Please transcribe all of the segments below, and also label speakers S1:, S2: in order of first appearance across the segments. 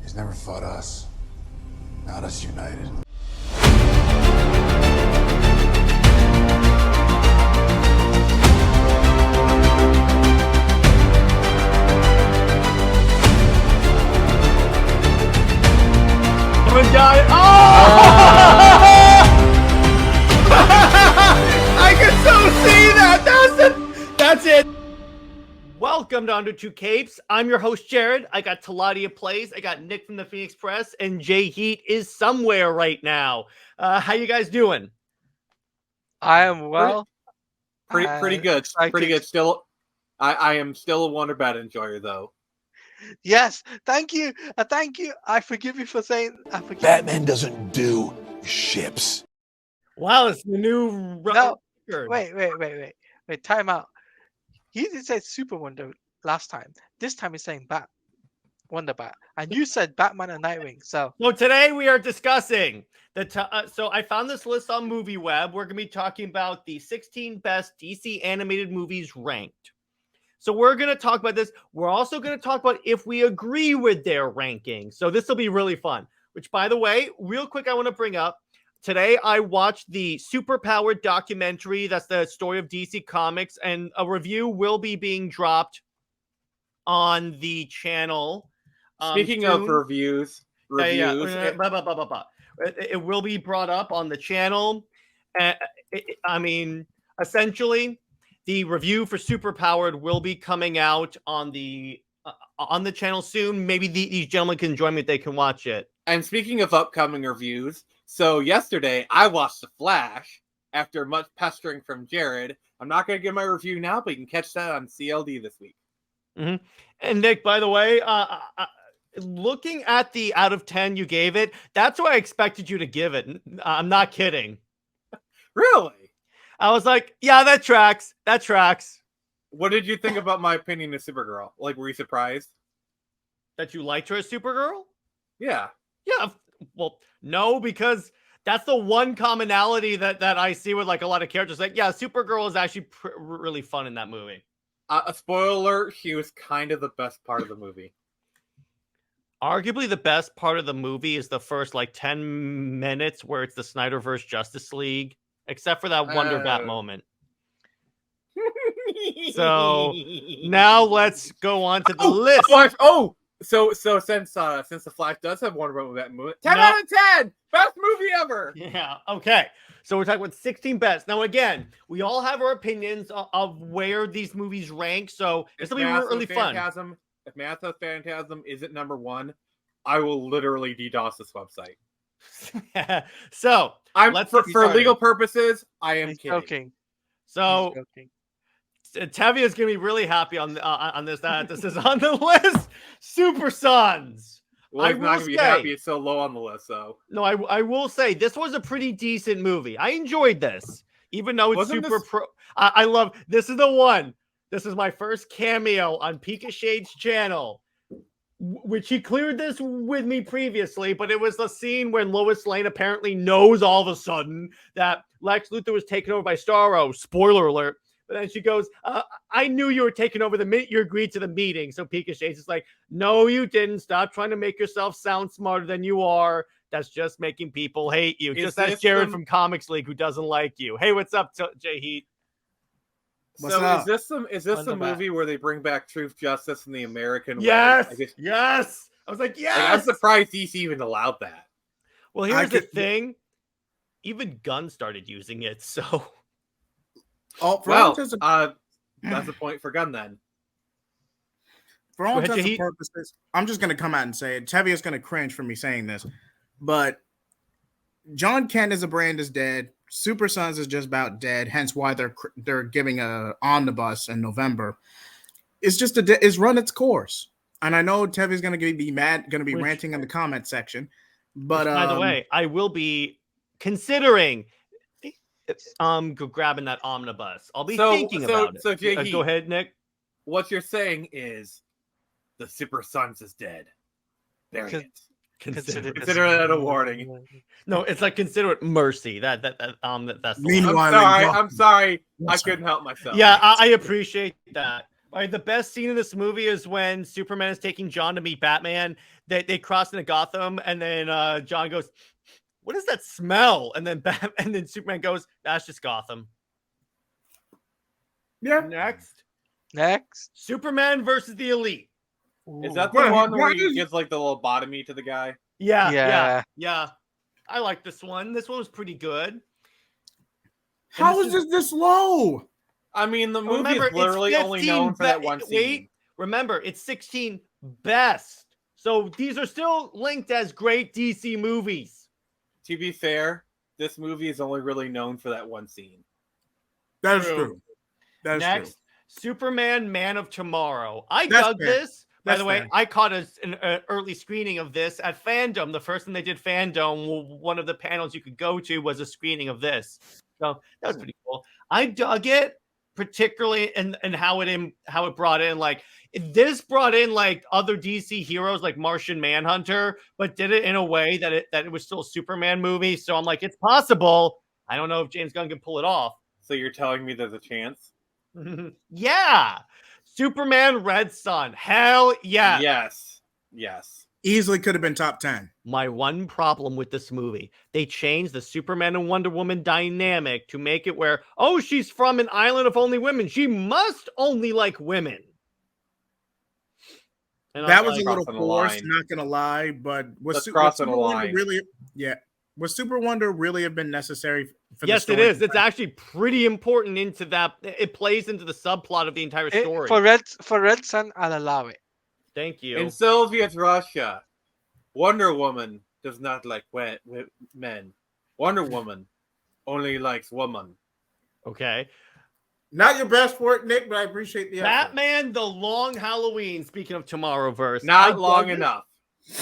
S1: He's never fought us. Not us united.
S2: Oh! I can so see that. That's it. Welcome to Under Two Capes. I'm your host, Jared. I got Teladia Plays. I got Nick from the Phoenix Press, and JJheat is somewhere right now. How you guys doing?
S3: I am well.
S4: Pretty good. Pretty good. Still, I am still a Wonder Bad enjoyer, though.
S3: Yes, thank you. Thank you. I forgive you for saying.
S1: Batman doesn't do ships.
S2: Wow, it's the new.
S3: No, wait. Time out. He did say Super Wonder last time. This time he's saying Wonder Bat, and you said Batman and Nightwing. So
S2: today we are discussing so I found this list on MovieWeb. We're gonna be talking about the 16 best DC animated movies ranked. So we're going to talk about this. We're also going to talk about if we agree with their ranking. So this will be really fun, which, by the way, real quick, I want to bring up. Today, I watched the Superpowered documentary. That's the story of DC Comics, and a review will be being dropped on the channel.
S4: Speaking of reviews.
S2: It will be brought up on the channel. Essentially, the review for Superpowered will be coming out on the channel soon. Maybe these gentlemen can join me if they can watch it.
S4: And speaking of upcoming reviews, so yesterday I watched The Flash after much pestering from Jared. I'm not going to give my review now, but you can catch that on CLD this week.
S2: Mm-hmm. And Nick, by the way, looking at the out of 10 you gave it, that's what I expected you to give it. I'm not kidding.
S4: Really?
S2: I was like, yeah, that tracks. That tracks.
S4: What did you think about my opinion of Supergirl? Like, were you surprised?
S2: That you liked her as Supergirl?
S4: Yeah.
S2: Yeah. Well, no, because that's the one commonality that I see with like a lot of characters. Like, yeah, Supergirl is actually really fun in that movie.
S4: A spoiler alert, she was kind of the best part of the movie.
S2: Arguably the best part of the movie is the first like 10 minutes where it's the Snyderverse Justice League. Except for that Wonder Bat moment. So now let's go on to the list.
S4: So since the Flash does have Wonder Bat movement, 10 out of 10, best movie ever.
S2: Yeah. Okay. So we're talking about 16 best. Now again, we all have our opinions of where these movies rank. So this will be really fun.
S4: If Math of Phantasm isn't number one, I will literally DDoS this website.
S2: So
S4: for legal purposes, I am kidding.
S2: So Tevye is going to be really happy on this. That this is on the list. Super Sons.
S4: Well, I'm not going to be happy it's so low on the list. So
S2: no, I will say this was a pretty decent movie. I enjoyed this, even though it's I love this. Is the one. This is my first cameo on Pika Shade's channel, which he cleared this with me previously, but it was the scene when Lois Lane apparently knows all of a sudden that Lex Luthor was taken over by Starro. Spoiler alert. But then she goes, I knew you were taken over the minute you agreed to the meeting. So Pika Shades is like, no, you didn't. Stop trying to make yourself sound smarter than you are. That's just making people hate you. Just as Jared from Comics League who doesn't like you. Hey, what's up, JJheat?
S4: So is this the movie where they bring back truth, justice, and the American way?
S2: Yes. I was like, yes.
S4: Like, I'm surprised DC even allowed that.
S2: Well, here's the thing. Even Gunn started using it, so.
S4: Oh, well, that's the point for Gunn then.
S5: For all intents and purposes, I'm just going to come out and say it. Tevye is going to cringe for me saying this, but John Kent as a brand is dead. Super Sons is just about dead, hence why they're giving a omnibus in November. It's just it's run its course, and I know Tevye's going to be ranting in the comment section. But
S2: by the way, I will be considering grabbing that omnibus. I'll be thinking about it.
S4: So JJheat,
S2: go ahead, Nick.
S4: What you're saying is the Super Sons is dead. Bury it. Consider that a warning.
S2: No, it's like consider it mercy. That's
S5: meanwhile.
S4: I'm sorry. I couldn't help myself.
S2: Yeah, I appreciate that. Right, the best scene in this movie is when Superman is taking John to meet Batman. They cross into Gotham, and then John goes, "What is that smell?" And then and then Superman goes, "That's just Gotham."
S5: Yeah.
S3: Next.
S2: Superman versus the Elite.
S4: Is that the
S5: Well,
S4: one where
S5: why
S4: he
S5: is-
S4: gives like the lobotomy to the guy?
S2: Yeah. I like this one. This one was pretty good.
S5: How is this low?
S4: I mean, the movie
S2: Remember,
S4: is literally
S2: it's
S4: only known for that one scene.
S2: Wait, remember, it's 16 best. So these are still linked as great DC movies.
S4: To be fair, this movie is only really known for that one scene.
S5: That is true. That's
S2: Next,
S5: true.
S2: Superman, Man of Tomorrow. I
S5: That's
S2: dug
S5: fair.
S2: this. By
S5: That's
S2: the way,
S5: fair.
S2: I caught an early screening of this at Fandom. The first time they did Fandom, one of the panels you could go to was a screening of this. So that was pretty cool. I dug it, particularly in how it brought in like brought in like other DC heroes like Martian Manhunter, but did it in a way that it was still a Superman movie. So I'm like, it's possible. I don't know if James Gunn can pull it off.
S4: So you're telling me there's a chance?
S2: Yeah. Superman Red Son. Hell yeah.
S4: Yes.
S5: Easily could have been top 10.
S2: My one problem with this movie, they changed the Superman and Wonder Woman dynamic to make it where, oh, she's from an island of only women. She must only like women. And
S5: That was
S2: like,
S5: a little
S4: crossing the
S5: forced,
S4: line.
S5: not gonna lie, but was
S4: crossing
S5: Super
S4: the
S5: Wonder
S4: line.
S5: really? Yeah, would Super Wonder really have been necessary? For
S2: yes,
S5: the
S2: it
S5: story?
S2: is. It's actually pretty important into that. It plays into the subplot of the entire story.
S3: For Red Sun, I'll allow it.
S2: Thank you.
S4: In Soviet Russia, Wonder Woman does not like men. Wonder Woman only likes woman.
S2: Okay.
S5: Not your best for it, Nick, but I appreciate the effort.
S2: Batman: The Long Halloween. Speaking of Tomorrowverse,
S4: Not long enough.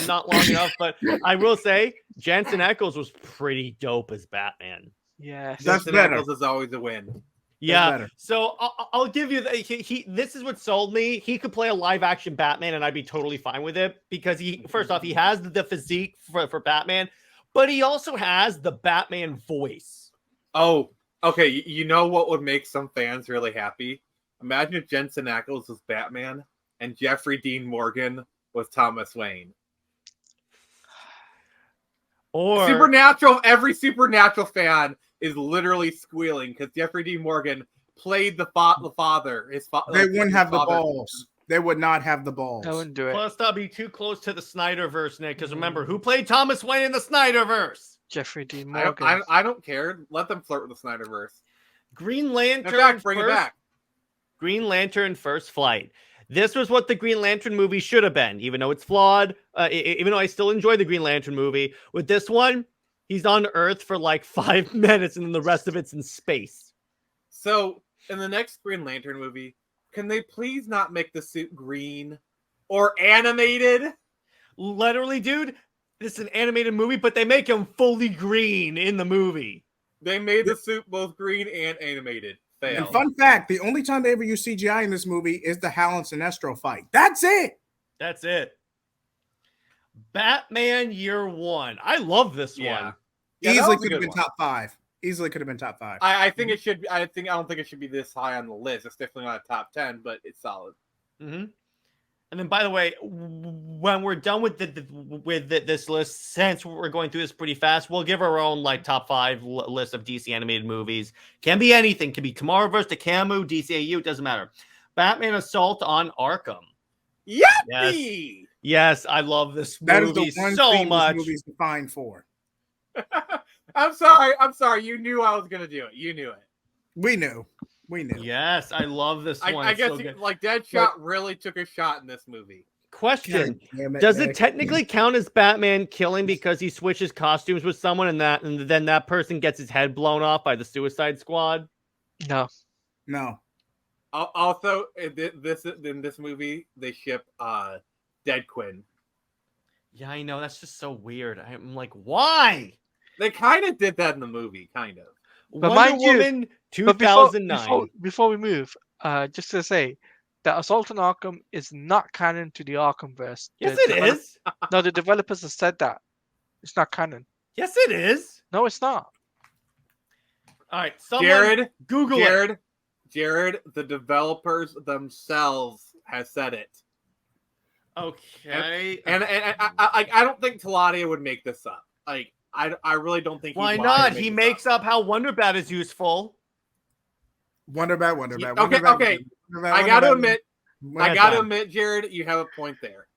S2: Not long enough, but I will say Jensen Ackles was pretty dope as Batman.
S3: Yes.
S5: That's
S4: Jensen
S5: better.
S4: Ackles is always a win.
S2: Yeah,
S5: better.
S2: so I'll give you this is what sold me. He could play a live action Batman and I'd be totally fine with it because first off, he has the physique for Batman, but he also has the Batman voice.
S4: Oh, okay. You know what would make some fans really happy? Imagine if Jensen Ackles was Batman and Jeffrey Dean Morgan was Thomas Wayne.
S2: Or
S4: Every Supernatural fan is literally squealing because Jeffrey Dean Morgan played the father.
S5: They wouldn't have the balls. They would not have the balls.
S3: I wouldn't do it.
S2: plus that'll be too close to the Snyderverse, Nick, because remember, who played Thomas Wayne in the Snyderverse?
S3: Jeffrey Dean Morgan.
S4: I don't care. Let them flirt with the Snyderverse.
S2: Green Lantern.
S4: In fact, bring it back.
S2: Green Lantern First Flight. This was what the Green Lantern movie should have been, even though it's flawed. Even though I still enjoy the Green Lantern movie. With this one, he's on Earth for like 5 minutes and then the rest of it's in space.
S4: So, in the next Green Lantern movie, can they please not make the suit green or animated?
S2: Literally, dude, this is an animated movie, but they make him fully green in the movie.
S4: They made the suit both green and animated. Fail.
S5: And fun fact, the only time they ever use CGI in this movie is the Hal and Sinestro fight. That's it.
S2: That's it. Batman Year One. I love this one.
S4: Yeah,
S5: Easily
S4: that was a
S5: could have
S4: good
S5: been
S4: one.
S5: top 5. Easily could have been top 5.
S4: I think it should be. I don't think it should be this high on the list. It's definitely not a top 10, but it's solid.
S2: Mm-hmm. And then, by the way, when we're done with this list, since we're going through this pretty fast, we'll give our own like top 5 list of DC animated movies. Can be anything. Can be Tomorrowverse, the Camu, DCAU. It doesn't matter. Batman Assault on Arkham.
S4: Yippee!
S2: Yes, I love this
S5: That is
S2: movie
S5: the one
S2: so
S5: thing
S2: much.
S5: this movie's defined for.
S4: I'm sorry. You knew I was gonna do it. You knew it.
S5: We knew.
S2: Yes, I love this one.
S4: I
S2: It's
S4: guess
S2: so good.
S4: Deadshot really took a shot in this movie.
S2: Question:
S5: Damn it,
S2: does
S5: Nick.
S2: it technically count as Batman killing because he switches costumes with someone and then that person gets his head blown off by the Suicide Squad?
S3: No.
S5: No.
S4: Also, in this movie, they ship Dead Quinn.
S2: Yeah, I know. That's just so weird. I'm like, why?
S4: They kind of did that in the movie, kind of.
S3: But
S2: Wonder
S3: mind you-
S2: Woman
S3: But
S2: 2009.
S3: before we move, just to say that Assault on Arkham is not canon to the Arkhamverse.
S2: Yes, it is.
S3: No, the developers have said that. It's not canon.
S2: Yes, it is.
S3: No, it's not.
S2: All right, someone
S4: Jared,
S2: Google it.
S4: Jared, the developers themselves has said it.
S2: Okay.
S4: And I don't think Teladia would make this up. Like, I really don't think.
S2: Why not? He makes up how Wonderbat is useful.
S5: Wonderbat.
S4: Okay. I got to admit, Jared, you have a point there.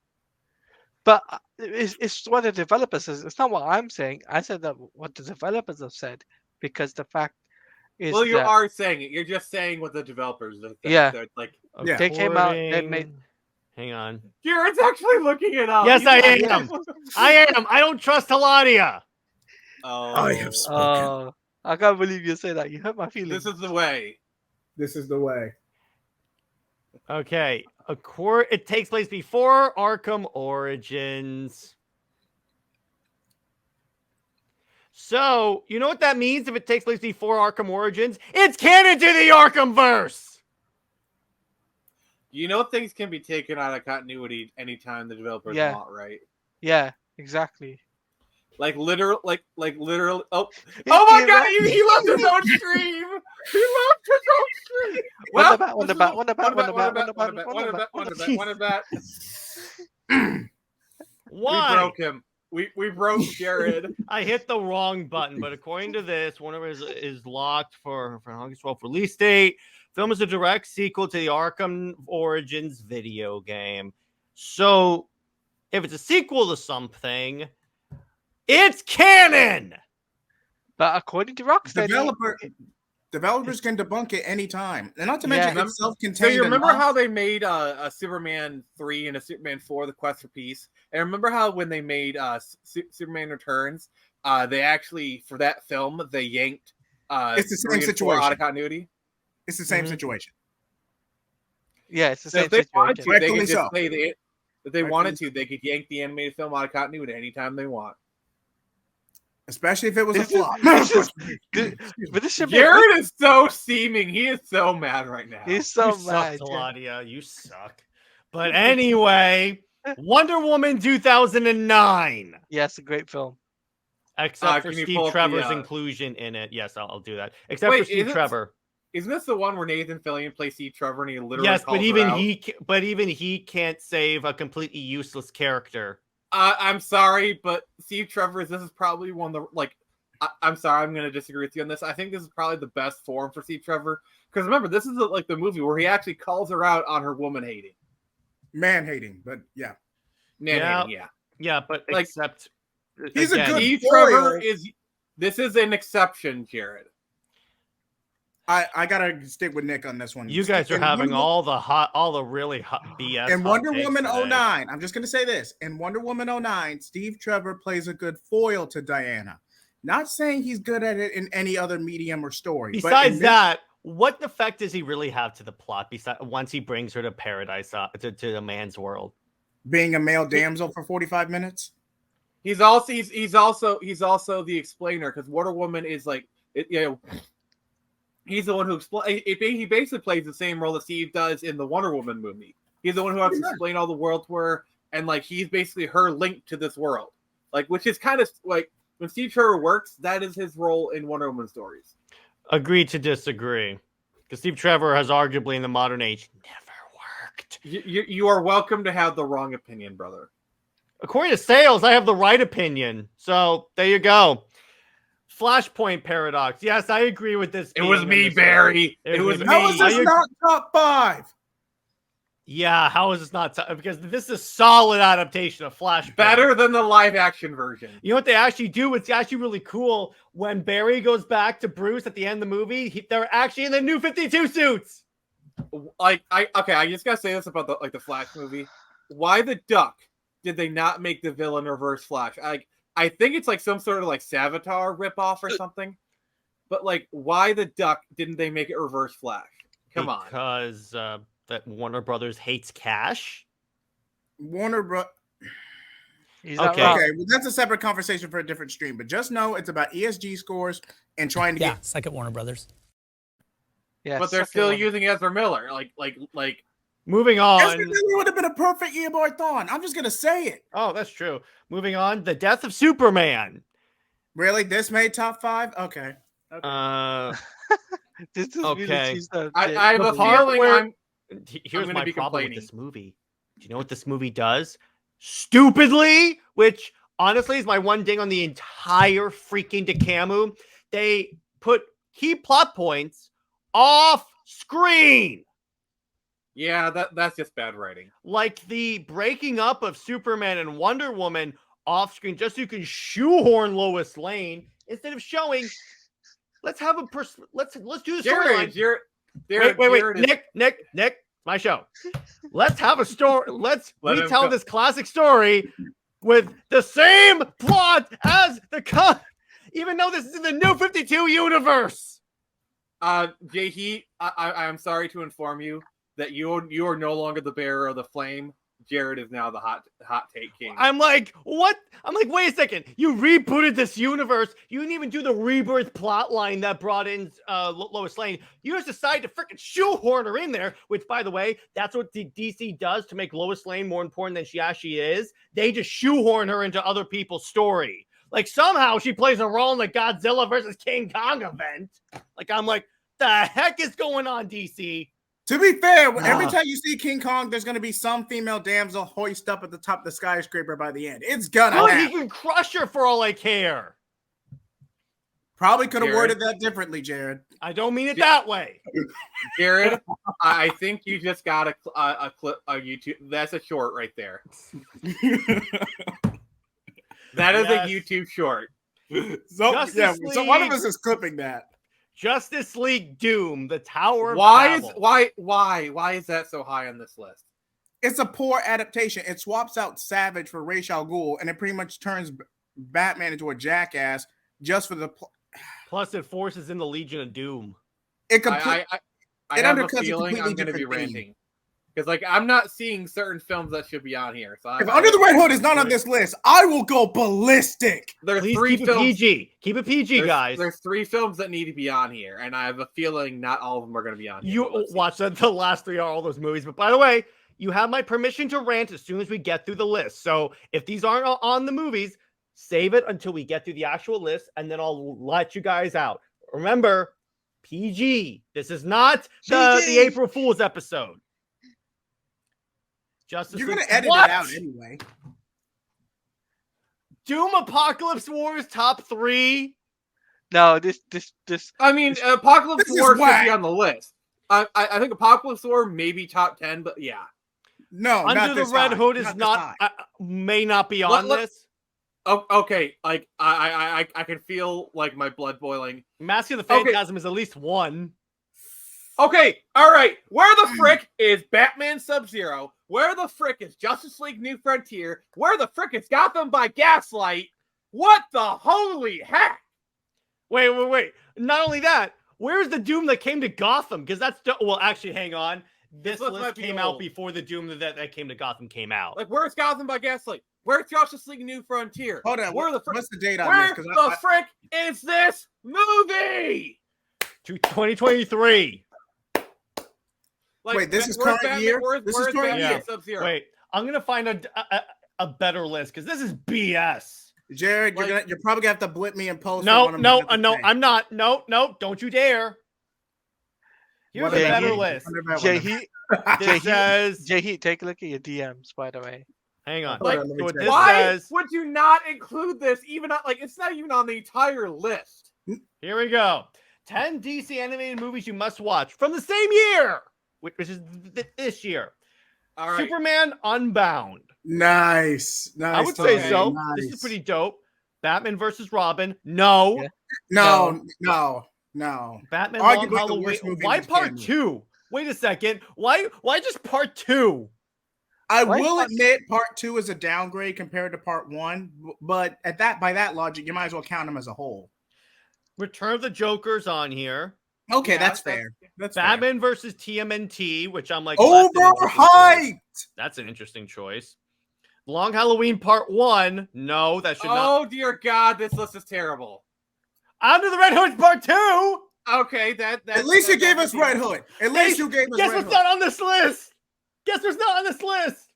S3: But it's what the developers says. It's not what I'm saying. I said that what the developers have said, because the fact is,
S4: well, you are saying it. You're just saying what the developers have said.
S3: Yeah.
S4: So it's like,
S3: they came out and made.
S2: Hang on.
S4: Jared's actually looking it up.
S2: Yes, I am. I am. I don't trust Teladia.
S4: Oh,
S5: I have spoken.
S3: I can't believe you say that. You hurt my feelings.
S4: This is the way.
S5: This is the way.
S2: Okay. It takes place before Arkham Origins. So, you know what that means if it takes place before Arkham Origins? It's canon to the Arkhamverse!
S4: You know things can be taken out of continuity anytime the developers want, right?
S3: Yeah, exactly.
S4: Like literal. Oh my God! He left his own stream. He left his own stream. Well, Wonderbat.
S2: Why?
S4: We broke him. We broke Jared.
S2: I hit the wrong button, but according to this, Wonderbat is locked for August 12th release date. Film is a direct sequel to the Arkham Origins video game. So, if it's a sequel to something, it's canon!
S3: But according to Rockstar,
S5: developers can debunk it anytime. And not to mention, it's self-contained.
S4: So you remember how they made a Superman 3 and a Superman 4, The Quest for Peace? And remember how when they made Superman Returns, they actually, for that film, they yanked
S5: it's the same situation
S4: out of continuity?
S5: It's the same situation.
S3: Yeah, it's the same
S4: situation.
S3: situation.
S4: They could just say if they wanted to, they could yank the animated film out of continuity anytime they want.
S5: Especially if it was a flop.
S3: But this should
S4: Jared is so steaming. He is so mad right now.
S3: He's so
S2: you
S3: mad.
S2: Suck, Teladia. You suck. But anyway, Wonder Woman 2009.
S3: Yes, a great film.
S2: Except for Steve Trevor's inclusion in it. Yes, I'll do that. Except for Steve Trevor.
S4: Isn't this the one where Nathan Fillion plays Steve Trevor and he literally
S2: but even he can't save a completely useless character.
S4: I'm sorry, but Steve Trevor, this is probably one of the I'm sorry, I'm going to disagree with you on this. I think this is probably the best form for Steve Trevor because remember, this is the movie where he actually calls her out on her woman hating,
S5: man hating, but yeah,
S2: but except
S5: he's a good
S4: Steve Trevor this is an exception, Jared.
S5: I gotta stick with Nick on this one.
S2: You guys are having all the really hot BS.
S5: In Wonder Woman 09, I'm just gonna say this. In Wonder Woman 09, Steve Trevor plays a good foil to Diana. Not saying he's good at it in any other medium or story.
S2: Besides that, what effect does he really have to the plot? Besides, once he brings her to paradise, to the man's world,
S5: being a male damsel for 45 minutes.
S4: He's also the explainer because Wonder Woman is he's the one who he basically plays the same role that Steve does in the Wonder Woman movie. He's the one who has to explain all the world to her, and he's basically her link to this world. Which is kind of when Steve Trevor works, that is his role in Wonder Woman stories.
S2: Agree to disagree, because Steve Trevor has arguably in the modern age never worked.
S4: You are welcome to have the wrong opinion, brother.
S2: According to sales, I have the right opinion. So there you go. Flashpoint paradox. Yes, I agree with this.
S4: It was me, Barry. It was me.
S5: How is this not top 5?
S2: Yeah, how is this not top? Because this is a solid adaptation of Flashpoint.
S4: Better than the live action version.
S2: You know what they actually do? It's actually really cool. When Barry goes back to Bruce at the end of the movie, they're actually in the new 52 suits.
S4: I just gotta say this about the Flash movie. Why the duck did they not make the villain Reverse Flash? I think it's some sort of Savitar ripoff or something. But why the duck didn't they make it Reverse Flash? On.
S2: Because that Warner Brothers hates cash.
S5: Okay, well, that's a separate conversation for a different stream. But just know it's about ESG scores and trying to get
S6: second Warner Brothers.
S3: Yeah,
S4: but they're still using Ezra Miller.
S2: Moving on.
S5: Ezra Miller would have been a perfect Eobard Thawne. I'm just gonna say it.
S2: Oh, that's true. Moving on. The Death of Superman.
S5: Really? This made top 5? Okay.
S3: This is
S2: Okay.
S3: really cheesed up.
S4: I have
S2: The
S4: a
S2: part
S4: feeling
S2: where-
S4: I'm
S2: Here's
S4: gonna
S2: my
S4: be
S2: problem with
S4: complaining.
S2: this movie. Do you know what this movie does? Stupidly, which honestly is my one ding on the entire freaking Dekamu. They put key plot points off screen.
S4: Yeah, that's just bad writing.
S2: Like the breaking up of Superman and Wonder Woman off screen just so you can shoehorn Lois Lane instead of showing. Let's have a let's do the storyline. Wait, Nick, my show. Let's have a story. Let's retell this classic story with the same plot as even though this is in the New 52 universe.
S4: JJheat, I'm sorry to inform you that you are no longer the bearer of the flame. Jared is now the hot take king.
S2: I'm like, what? I'm like, wait a second. You rebooted this universe. You didn't even do the rebirth plot line that brought in Lois Lane. You just decided to freaking shoehorn her in there, which, by the way, that's what the DC does to make Lois Lane more important than she actually is. They just shoehorn her into other people's story. Like, somehow she plays a role in the Godzilla versus King Kong event. Like, I'm like, the heck is going on, DC?
S5: To be fair, every time you see King Kong, there's going to be some female damsel hoist up at the top of the skyscraper by the end. It's gonna happen.
S2: He can crush her for all I care.
S5: Probably could have worded that differently, Jared.
S2: I don't mean it that way.
S4: Jared, I think you just got a clip on YouTube. That's a short right there. That is a YouTube short.
S5: So one of us is clipping that.
S2: Justice League Doom, the Tower of
S4: Babel.
S2: Why
S4: is that so high on this list?
S5: It's a poor adaptation. It swaps out Savage for Ra's al Ghul, and it pretty much turns Batman into a jackass just for the.
S2: Plus, it forces in the Legion of Doom.
S5: It
S4: I have a feeling I'm going to be ranting. Because, like, I'm not seeing certain films that should be on here. So
S5: if Under the Red Hood is not on this list, I will go ballistic.
S4: There's
S2: Please
S4: three
S2: keep
S4: films.
S2: It PG. Keep it PG, guys.
S4: There's 3 films that need to be on here, and I have a feeling not all of them are going to be on here.
S2: You watch the last 3 are all those movies. But by the way, you have my permission to rant as soon as we get through the list. So if these aren't on the movies, save it until we get through the actual list, and then I'll let you guys out. Remember, PG. This is not the April Fool's episode.
S5: You're going to edit it out anyway.
S2: Doom Apocalypse Wars top 3.
S3: No, this.
S4: I mean, Apocalypse War should be on the list. I think Apocalypse War maybe top 10, but yeah.
S5: No,
S2: Under the Red Hood is not may not be on this.
S4: Oh, okay. Like I can feel like my blood boiling.
S2: Mask of the Phantasm is at least 1.
S4: Okay, all right. Where the frick is Batman Sub-Zero? Where the frick is Justice League New Frontier? Where the frick is Gotham by Gaslight? What the holy heck?
S2: Wait. Not only that, where's the Doom that came to Gotham? Because that's well, actually, hang on. This list came out before the Doom that came to Gotham came out.
S4: Like, where's Gotham by Gaslight? Where's Justice League New Frontier?
S5: Hold on. What's the date on
S4: this?
S5: Where
S4: the frick is this movie?
S2: 2023.
S4: Like,
S5: wait, this is current year?
S4: This is current year. Sub-Zero?
S2: Wait, I'm going to find a better list because this is BS.
S5: Jared, you're probably going to have to blip me and post.
S2: No, I'm not. No, don't you dare. Here's a better list.
S3: JJheat, take a look at your DMs, by the way.
S2: Hang on.
S4: Like, why would you not include this? Even it's not even on the entire list.
S2: Here we go. 10 DC animated movies you must watch from the same year, which is this year.
S4: All right.
S2: Superman Unbound.
S5: Nice.
S2: I would say so. Nice. This is pretty dope. Batman versus Robin. No.
S5: Yeah. No.
S2: Batman Long Halloween. Why part 2? Wait a second. Why just part 2?
S5: I will admit part 2 is a downgrade compared to part 1, but by that logic, you might as well count them as a whole.
S2: Return of the Joker's on here.
S5: Okay, that's fair. That's
S2: Batman versus TMNT, which I'm like
S5: overhyped.
S2: That's an interesting choice. Long Halloween Part 1. No, that should not.
S4: Oh dear God, this list is terrible.
S2: Under the Red Hood Part 2.
S4: Okay, that
S5: at least you gave us Red Hood. At least you gave us Red Hood.
S2: Guess what's not on this list? Guess what's not on this list?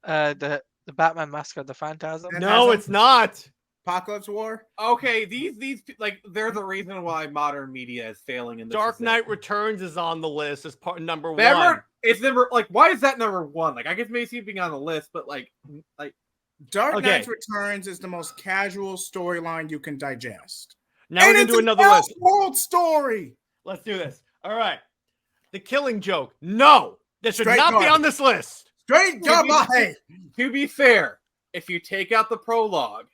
S3: The Batman Mask of the Phantasm.
S2: No, it's not.
S5: Apocalypse War.
S4: Okay, these like they're the reason why modern media is failing in this.
S2: Dark Knight Returns is on the list as part number
S4: Remember,
S2: one.
S4: it's number like why is that number one? Like I guess maybe being on the list, but like
S5: Dark Knight Returns is the most casual storyline you can digest.
S2: Now we're gonna do another list.
S5: World story.
S2: Let's do this. All right. The Killing Joke. No, this should not be on this list.
S5: Straight garbage.
S4: To be fair, if you take out the prologue,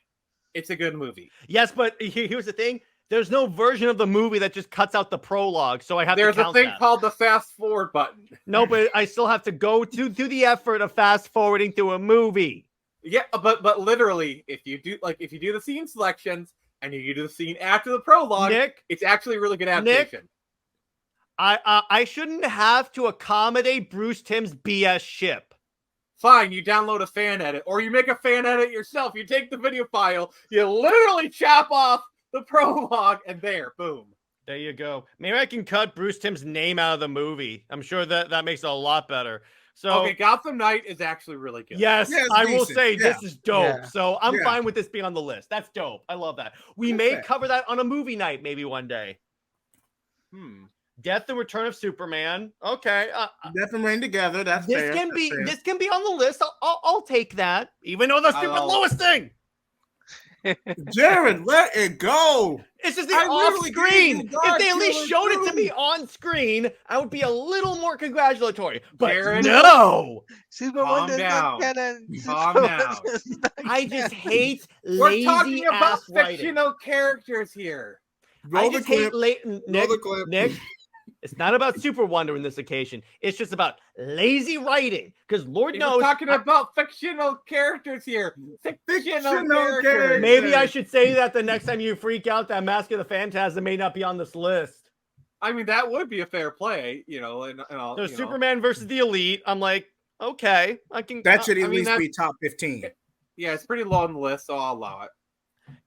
S4: it's a good movie.
S2: Yes, but here's the thing. There's no version of the movie that just cuts out the prologue, so I have
S4: There's
S2: to count
S4: a thing
S2: that.
S4: called the fast forward button.
S2: No, but I still have to go to the effort of fast forwarding through a movie.
S4: Yeah, but literally, if you do the scene selections and you do the scene after the prologue,
S2: Nick,
S4: it's actually a really good adaptation.
S2: Nick, I shouldn't have to accommodate Bruce Timm's BS ship.
S4: Fine, you download a fan edit, or you make a fan edit yourself. You take the video file, you literally chop off the prologue, and boom.
S2: There you go. Maybe I can cut Bruce Timm's name out of the movie. I'm sure that makes it a lot better. So
S4: okay, Gotham Knight is actually really good.
S2: Yes, I will say this is dope.
S3: Yeah.
S2: So I'm fine with this being on the list. That's dope. I love that. We may cover that on a movie night maybe one day. Death and Return of Superman. Okay.
S5: Death and Reign together. That's
S2: this
S5: fair.
S2: can be this can be on the list. I'll take that. Even though the stupid lowest thing.
S5: Jared, let it go.
S2: It's just the off screen. If they at least showed it to me on screen, I would be a little more congratulatory. But
S4: Jared,
S2: no.
S4: Calm down. Calm down.
S2: I just hate
S4: We're
S2: lazy
S4: talking about
S2: ass writing.
S4: fictional characters here.
S5: Roll the clip.
S2: Nick, it's not about Super Wonder in this occasion. It's just about lazy writing. Because Lord knows,
S4: we're talking about fictional characters here. Fictional characters.
S2: Maybe I should say that the next time you freak out that Mask of the Phantasm may not be on this list.
S4: I mean, that would be a fair play, you know. And all,
S2: so Superman versus the Elite. I'm like, okay, I can.
S5: That should at least be top 15.
S4: Yeah, it's pretty low on the list, so I'll allow it.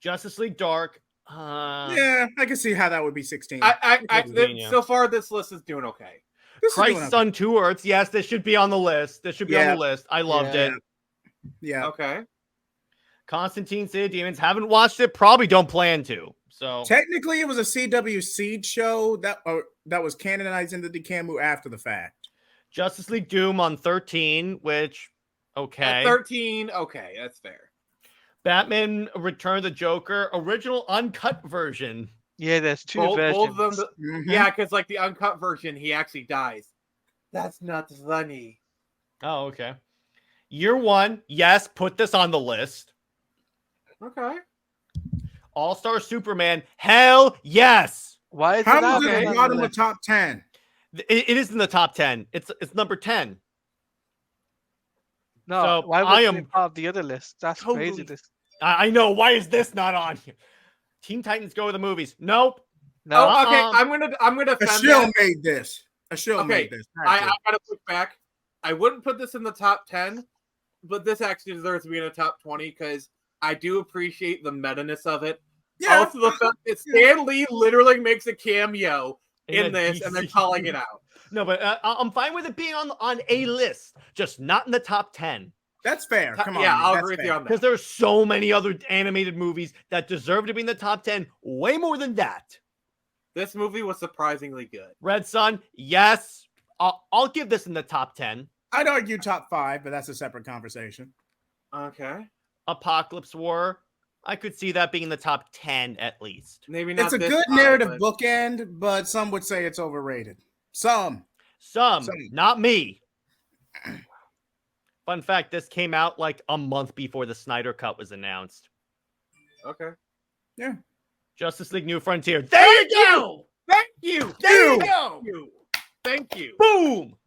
S2: Justice League Dark.
S5: Yeah, I can see how that would be 16.
S4: So far, this list is doing okay.
S2: Christ on Two Earths. Yes, this should be on the list. This should be on the list. I loved it.
S5: Yeah.
S4: Okay.
S2: Constantine City of Demons. Haven't watched it. Probably don't plan to. So
S5: technically, it was a CW Seed show that was canonized into the Camu after the fact.
S2: Justice League Doom on 13, which okay.
S4: 13, okay, that's fair.
S2: Batman Return of the Joker, original uncut version.
S3: Yeah, there's two versions.
S4: Both of them, yeah, because like the uncut version, he actually dies. That's not funny.
S2: Oh, okay. Year One, yes, put this on the list.
S4: Okay.
S2: All-Star Superman, hell yes.
S3: Why is
S5: How is it not in the top 10?
S2: It is in the top 10. It's number 10.
S3: No,
S2: so
S3: why was it part of the other list? That's crazy.
S2: I know. Why is this not on here? Teen Titans Go to the movies. Nope.
S3: No.
S4: Oh, okay. I'm gonna.
S5: A shill made this. A shill made this.
S4: I gotta put back. I wouldn't put this in the top 10, but this actually deserves to be in the top 20 because I do appreciate the meta-ness of it. Yeah. Also, the fact that Stan Lee literally makes a cameo in this, and they're calling it out.
S2: No, but I'm fine with it being on a list, just not in the top 10.
S5: That's fair. Come on.
S4: Yeah, I'll agree with you on that.
S2: Because there's so many other animated movies that deserve to be in the top 10, way more than that.
S4: This movie was surprisingly good.
S2: Red Sun, yes. I'll give this in the top 10.
S5: I'd argue top 5, but that's a separate conversation.
S4: Okay.
S2: Apocalypse War, I could see that being in the top 10 at least.
S4: Maybe not.
S5: It's a good narrative bookend, but some would say it's overrated. Some,
S2: not me. Fun fact, this came out like a month before the Snyder Cut was announced.
S4: Okay.
S5: Yeah.
S2: Justice League New Frontier. There you go!
S4: Thank you!
S2: There you go!
S4: Thank you.
S2: Boom!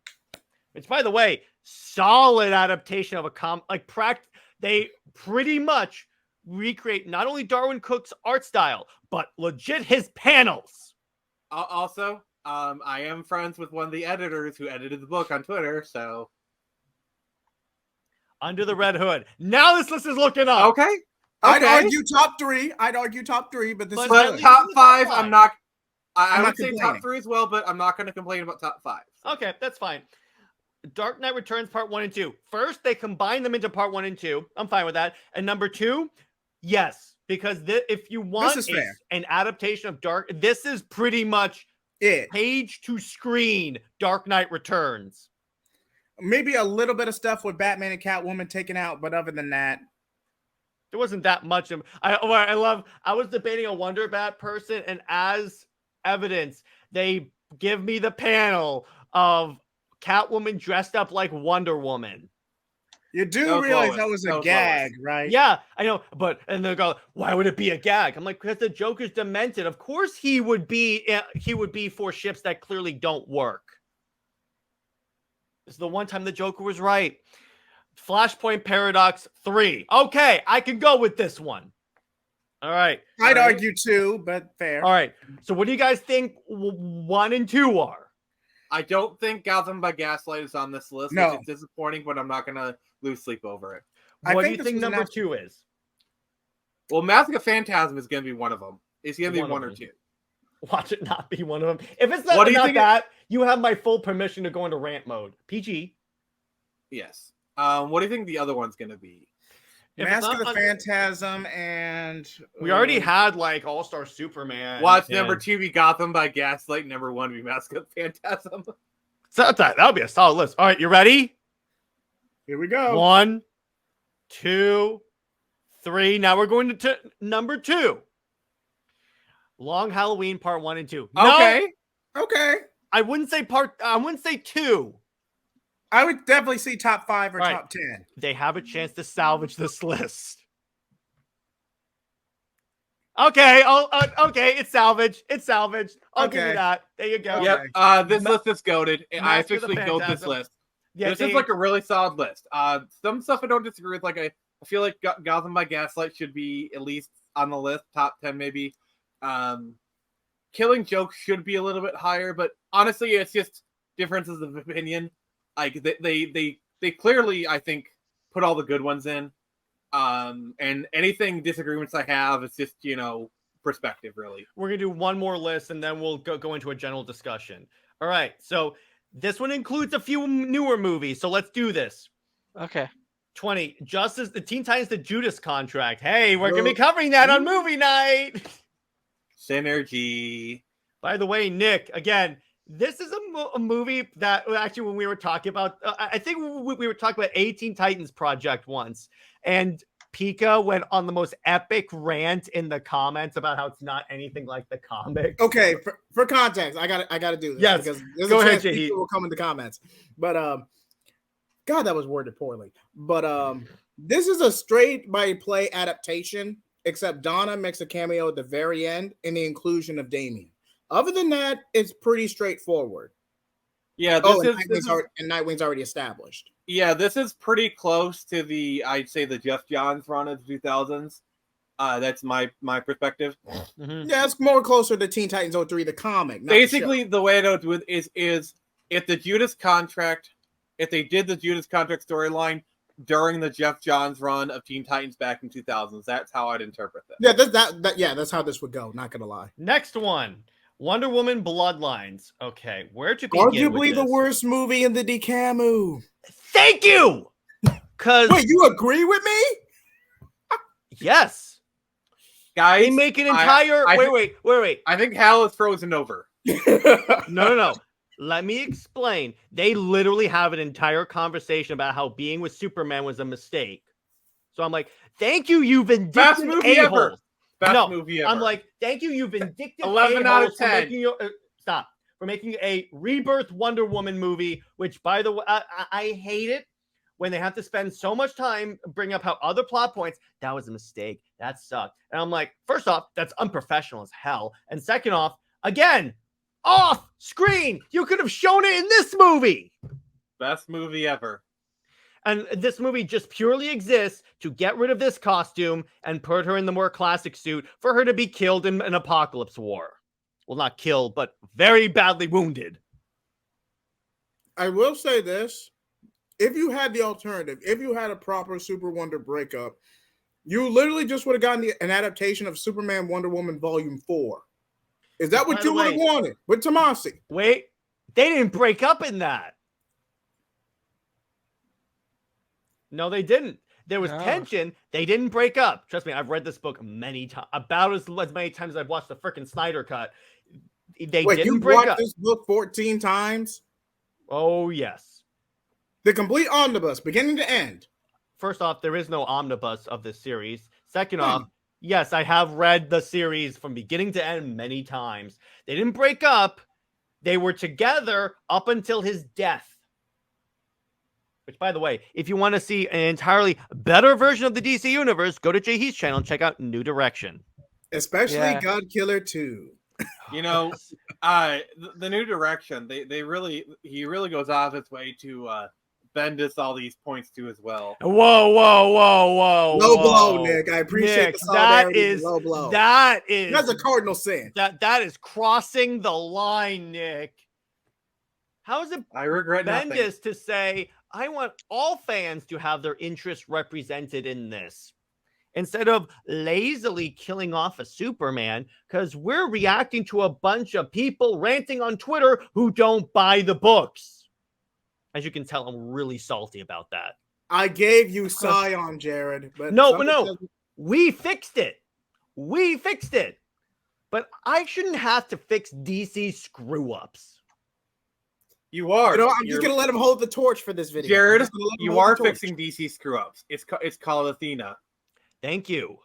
S2: Which, by the way, solid adaptation of they pretty much recreate not only Darwin Cook's art style, but legit his panels.
S4: Also, I am friends with one of the editors who edited the book on Twitter, so...
S2: Under the Red Hood. Now this list is looking up.
S4: Okay.
S5: I'd argue top 3, but this
S4: is top 5. I'm not. I would say top 3 as well, but I'm not going to complain about top 5. So.
S2: Okay, that's fine. Dark Knight Returns Part 1 and 2. First, they combine them into Part 1 and 2. I'm fine with that. And number 2, yes, Because if you want an adaptation of Dark, this is pretty much page to screen Dark Knight Returns.
S5: Maybe a little bit of stuff with Batman and Catwoman taken out, but other than that,
S2: there wasn't that much. I was debating a Wonder Bat person, and as evidence, they give me the panel of Catwoman dressed up like Wonder Woman.
S5: You do realize that was a gag, right?
S2: Yeah, I know. And they go, why would it be a gag? I'm like, because the Joker's demented. Of course he would be for ships that clearly don't work. This is the one time the Joker was right. Flashpoint Paradox 3. Okay, I can go with this one. All right.
S5: I'd argue 2, but fair.
S2: All right. So what do you guys think 1 and 2 are?
S4: I don't think Gotham by Gaslight is on this list.
S5: No.
S4: It's disappointing, but I'm not going to lose sleep over it.
S2: What do you think number 2 is?
S4: Well, Mask of Phantasm is going to be one of them. Is going to be 1 or 2.
S2: Watch it not be one of them. If it's not that, you have my full permission to go into rant mode. PG.
S4: Yes. What do you think the other one's going to be?
S5: Mask of the Phantasm, and
S2: we already had like All-Star Superman.
S4: Watch number 2 be Gotham by Gaslight. Number 1 be Mask of the Phantasm.
S2: So that would be a solid list. All right, you ready?
S5: Here we go.
S2: 1, 2, 3. Now we're going to number 2. Long Halloween Part 1 and 2.
S5: Okay.
S2: I wouldn't say 2.
S5: I would definitely see top 5 or top 10.
S2: They have a chance to salvage this list. Okay. Okay. It's salvaged. I'll give you that. There you go.
S4: Yep. This list is goated. I officially goat this list. Yeah, this is like a really solid list. Some stuff I don't disagree with. Like I feel like Gotham by Gaslight should be at least on the list, top 10 maybe. Killing Joke should be a little bit higher, but honestly, it's just differences of opinion. Like they clearly, I think, put all the good ones in. And anything disagreements I have, it's just, perspective, really.
S2: We're going to do one more list, and then we'll go into a general discussion. All right. So this one includes a few newer movies. So let's do this.
S3: Okay.
S2: 20. The Teen Titans, the Judas Contract. Hey, we're going to be covering that on movie night.
S4: Synergy.
S2: By the way, Nick, again, this is a movie that actually when we were talking about, I think we were talking about Teen Titans Project once, and Pika went on the most epic rant in the comments about how it's not anything like the comics.
S5: Okay, for context, I gotta do this.
S2: Yes,
S5: because
S2: go ahead, JJheat.
S5: Will come in the comments, but God, that was worded poorly. But this is a straight by play adaptation, except Donna makes a cameo at the very end in the inclusion of Damian. Other than that, it's pretty straightforward.
S4: Yeah,
S5: Nightwing's already established.
S4: Yeah, this is pretty close to I'd say the Jeff Johns run of the 2000s. That's my perspective.
S5: Mm-hmm. Yeah, it's more closer to Teen Titans 03, the comic.
S4: Basically, the way I know it is if they did the Judas Contract storyline during the Jeff Johns run of Teen Titans back in 2000s, that's how I'd interpret that.
S5: Yeah, that's how this would go. Not gonna lie.
S2: Next one. Wonder Woman Bloodlines. Okay, where to begin?
S5: Arguably the worst movie in the DCAMU.
S2: Thank you.
S5: Wait, you agree with me?
S2: Yes,
S4: guys.
S2: They make an entire. Wait.
S4: I think Hal is frozen over.
S2: No. Let me explain. They literally have an entire conversation about how being with Superman was a mistake. So I'm like, thank you, you vindictive
S4: Best movie ever. Best movie ever.
S2: I'm like, thank you, you vindictive
S4: 11 out of 10.
S2: For making a rebirth Wonder Woman movie, which, by the way, I hate it when they have to spend so much time bringing up how other plot points, that was a mistake, that sucked. And I'm like, first off, that's unprofessional as hell. And second off, again, off screen, you could have shown it in this movie.
S4: Best movie ever.
S2: And this movie just purely exists to get rid of this costume and put her in the more classic suit for her to be killed in an apocalypse war. Well, not killed, but very badly wounded.
S5: I will say this. If you had the alternative, if you had a proper Super Wonder breakup, you literally just would have gotten an adaptation of Superman Wonder Woman Volume 4. Is that what you would have wanted with Tomasi?
S2: Wait, they didn't break up in that. No, they didn't. There was tension. They didn't break up. Trust me, I've read this book many times, about as many times as I've watched the freaking Snyder Cut. They didn't break up.
S5: This book 14 times?
S2: Oh, yes.
S5: The complete omnibus, beginning to end.
S2: First off, there is no omnibus of this series. Second off, yes, I have read the series from beginning to end many times. They didn't break up. They were together up until his death. Which, by the way, if you want to see an entirely better version of the DC Universe, go to JJheat's channel and check out New Direction.
S5: Especially Godkiller 2.
S4: You know, the New Direction, he really goes out of his way to bend us all these points to as well.
S2: Whoa.
S5: Low blow, Nick. I appreciate the solidarity. Low blow.
S2: That's
S5: a cardinal sin.
S2: That is crossing the line, Nick. How is it
S4: I regret
S2: Bendis to say, I want all fans to have their interests represented in this, instead of lazily killing off a Superman, because we're reacting to a bunch of people ranting on Twitter who don't buy the books. As you can tell, I'm really salty about that.
S5: I gave you Scion, Jared. But
S2: no. We fixed it. But I shouldn't have to fix DC screw-ups.
S4: You are.
S5: I'm just going to let him hold the torch for this video.
S4: Jared, you are fixing DC screw-ups. It's called Athena.
S2: Thank you.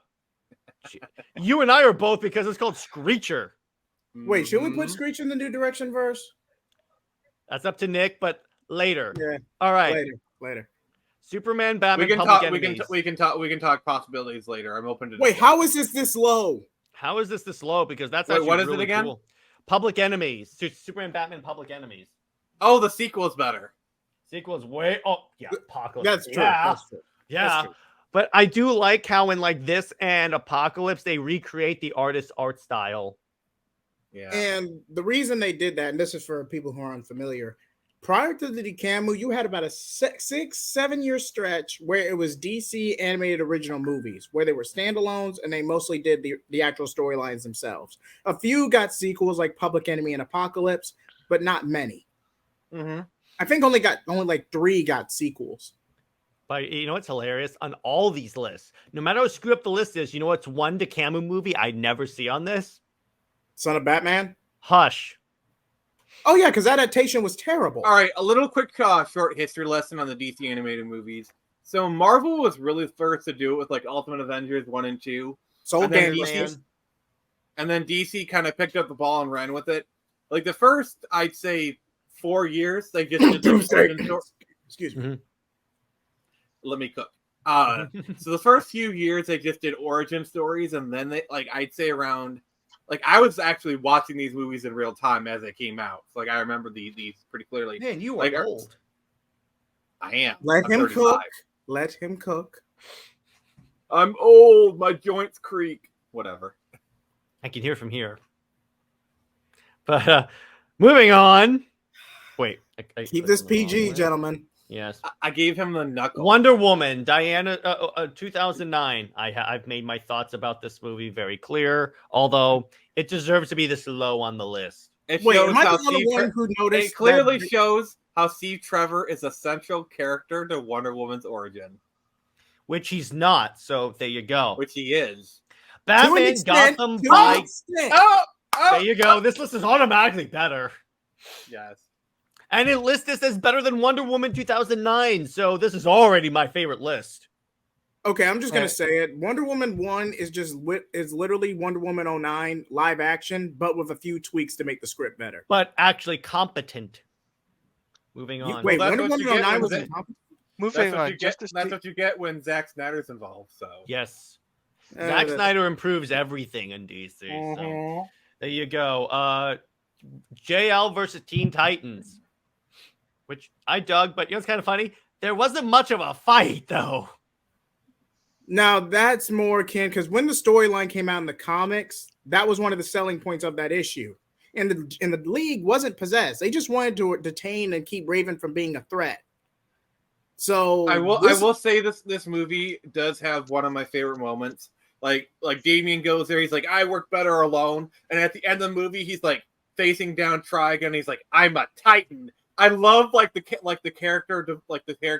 S2: You and I are both, because it's called Screecher.
S5: Wait, should we put Screecher in the New Direction verse?
S2: That's up to Nick, but later.
S5: Yeah.
S2: All right.
S5: Later.
S2: Superman, Batman,
S4: we can talk possibilities later. I'm open to.
S5: Wait, how is this low?
S2: How is this low? Because that's actually
S4: what is
S2: really
S4: it again?
S2: Cool. Public Enemies. Superman, Batman, Public Enemies.
S4: Oh, the sequel is better.
S2: Sequel's way. Oh, yeah. Apocalypse.
S5: That's true.
S2: Yeah.
S5: That's true.
S2: Yeah.
S5: That's true.
S2: But I do like how in like this and Apocalypse, they recreate the artist's art style.
S4: Yeah.
S5: And the reason they did that, and this is for people who are unfamiliar, prior to the DCAMU, you had about a 6-7 year stretch where it was DC animated original movies, where they were standalones and they mostly did the actual storylines themselves. A few got sequels like Public Enemy and Apocalypse, but not many.
S4: Mm-hmm.
S5: I think only like 3 got sequels.
S2: But you know what's hilarious? On all these lists, no matter how screwed up the list is, you know what's one DeCamu movie I never see on this?
S5: Son of Batman?
S2: Hush.
S5: Oh, yeah, because adaptation was terrible.
S4: All right, a little quick short history lesson on the DC animated movies. So Marvel was really first to do it with like Ultimate Avengers 1 and 2.
S5: And
S4: then DC kind of picked up the ball and ran with it. Like the first, I'd say, 4 years, they just did the
S5: Excuse me.
S2: Mm-hmm.
S4: Let me cook. So the first few years, they just did origin stories, and then they I'd say around I was actually watching these movies in real time as they came out. So, I remember these pretty clearly.
S2: Man, you are old.
S4: I am.
S5: Let him cook. Let him cook.
S4: I'm old. My joints creak. Whatever.
S2: I can hear from here. But moving on. Wait.
S5: Keep this PG, gentlemen.
S2: Yes.
S4: I gave him the knuckle.
S2: Wonder Woman, Diana, 2009. I've made my thoughts about this movie very clear, although it deserves to be this low on the list.
S4: It
S5: It
S4: clearly shows how Steve Trevor is a central character to Wonder Woman's origin.
S2: Which he's not, so there you go.
S4: Which he is.
S2: Batman Gotham by... There you go. This list is automatically better.
S4: Yes.
S2: And it lists this as better than Wonder Woman 2009, so this is already my favorite list.
S5: Okay, I'm just going to say it. Wonder Woman 1 is literally Wonder Woman 09 live action, but with a few tweaks to make the script better.
S2: But actually competent. Moving on.
S5: Wait, Wonder Woman 09 was incompetent?
S3: Moving on.
S4: That's what you get when Zack Snyder's involved. So
S2: yes. Zack Snyder improves everything in DC. So there you go. JL versus Teen Titans. Which I dug, but you know it's kind of funny? There wasn't much of a fight, though.
S5: Now, that's more akin, because when the storyline came out in the comics, that was one of the selling points of that issue. And the League wasn't possessed. They just wanted to detain and keep Raven from being a threat. So
S4: I will say this movie does have one of my favorite moments. Like Damian goes there, he's like, I work better alone. And at the end of the movie, he's like facing down Trigon, he's like, I'm a Titan. I love the character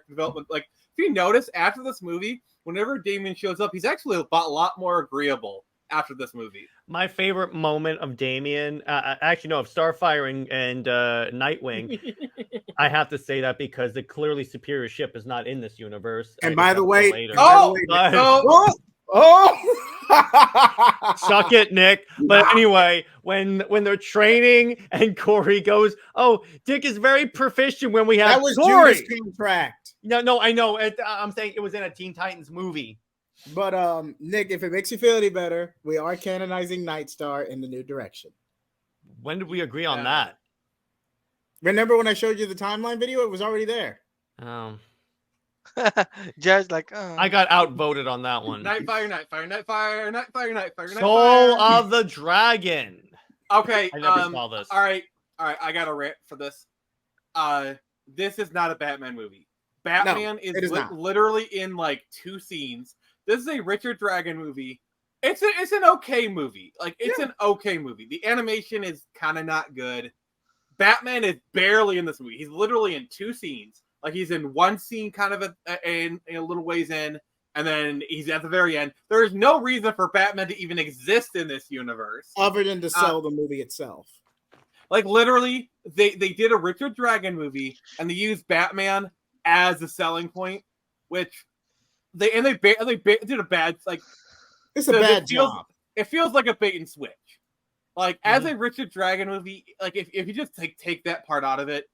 S4: development. Like you notice, after this movie, whenever Damien shows up, he's actually a lot more agreeable after this movie.
S2: My favorite moment of Damien, actually, no, of Starfire and Nightwing. I have to say that because the clearly superior ship is not in this universe.
S5: And by the way,
S2: suck it, Nick. But anyway, when they're training and Corey goes, "Oh, Dick is very proficient when we have
S5: that was
S2: Corey."
S5: Judas contract.
S2: No, I know. I'm saying it was in a Teen Titans movie.
S5: But Nick, if it makes you feel any better, we are canonizing Nightstar in the new direction.
S2: When did we agree on that?
S5: Remember when I showed you the timeline video? It was already there.
S3: Jared's like,
S2: I got outvoted on that one.
S4: Nightfire.
S2: Soul of the Dragon.
S4: Okay.
S2: I never saw this.
S4: All right. I got a rant for this. This is not a Batman movie. Batman is literally in like 2 scenes. This is a Richard Dragon movie. It's an okay movie. Like, it's an okay movie. The animation is kind of not good. Batman is barely in this movie. He's literally in 2 scenes. Like, he's in 1 scene kind of a little ways in, and then he's at the very end. There is no reason for Batman to even exist in this universe.
S5: Other than to sell the movie itself.
S4: Like, literally, they did a Richard Dragon movie, and they used Batman as the selling point, which they did a bad, like,
S5: it's a bad job.
S4: It feels like a bait and switch. Like, as a Richard Dragon movie, like, if you just take that part out of it,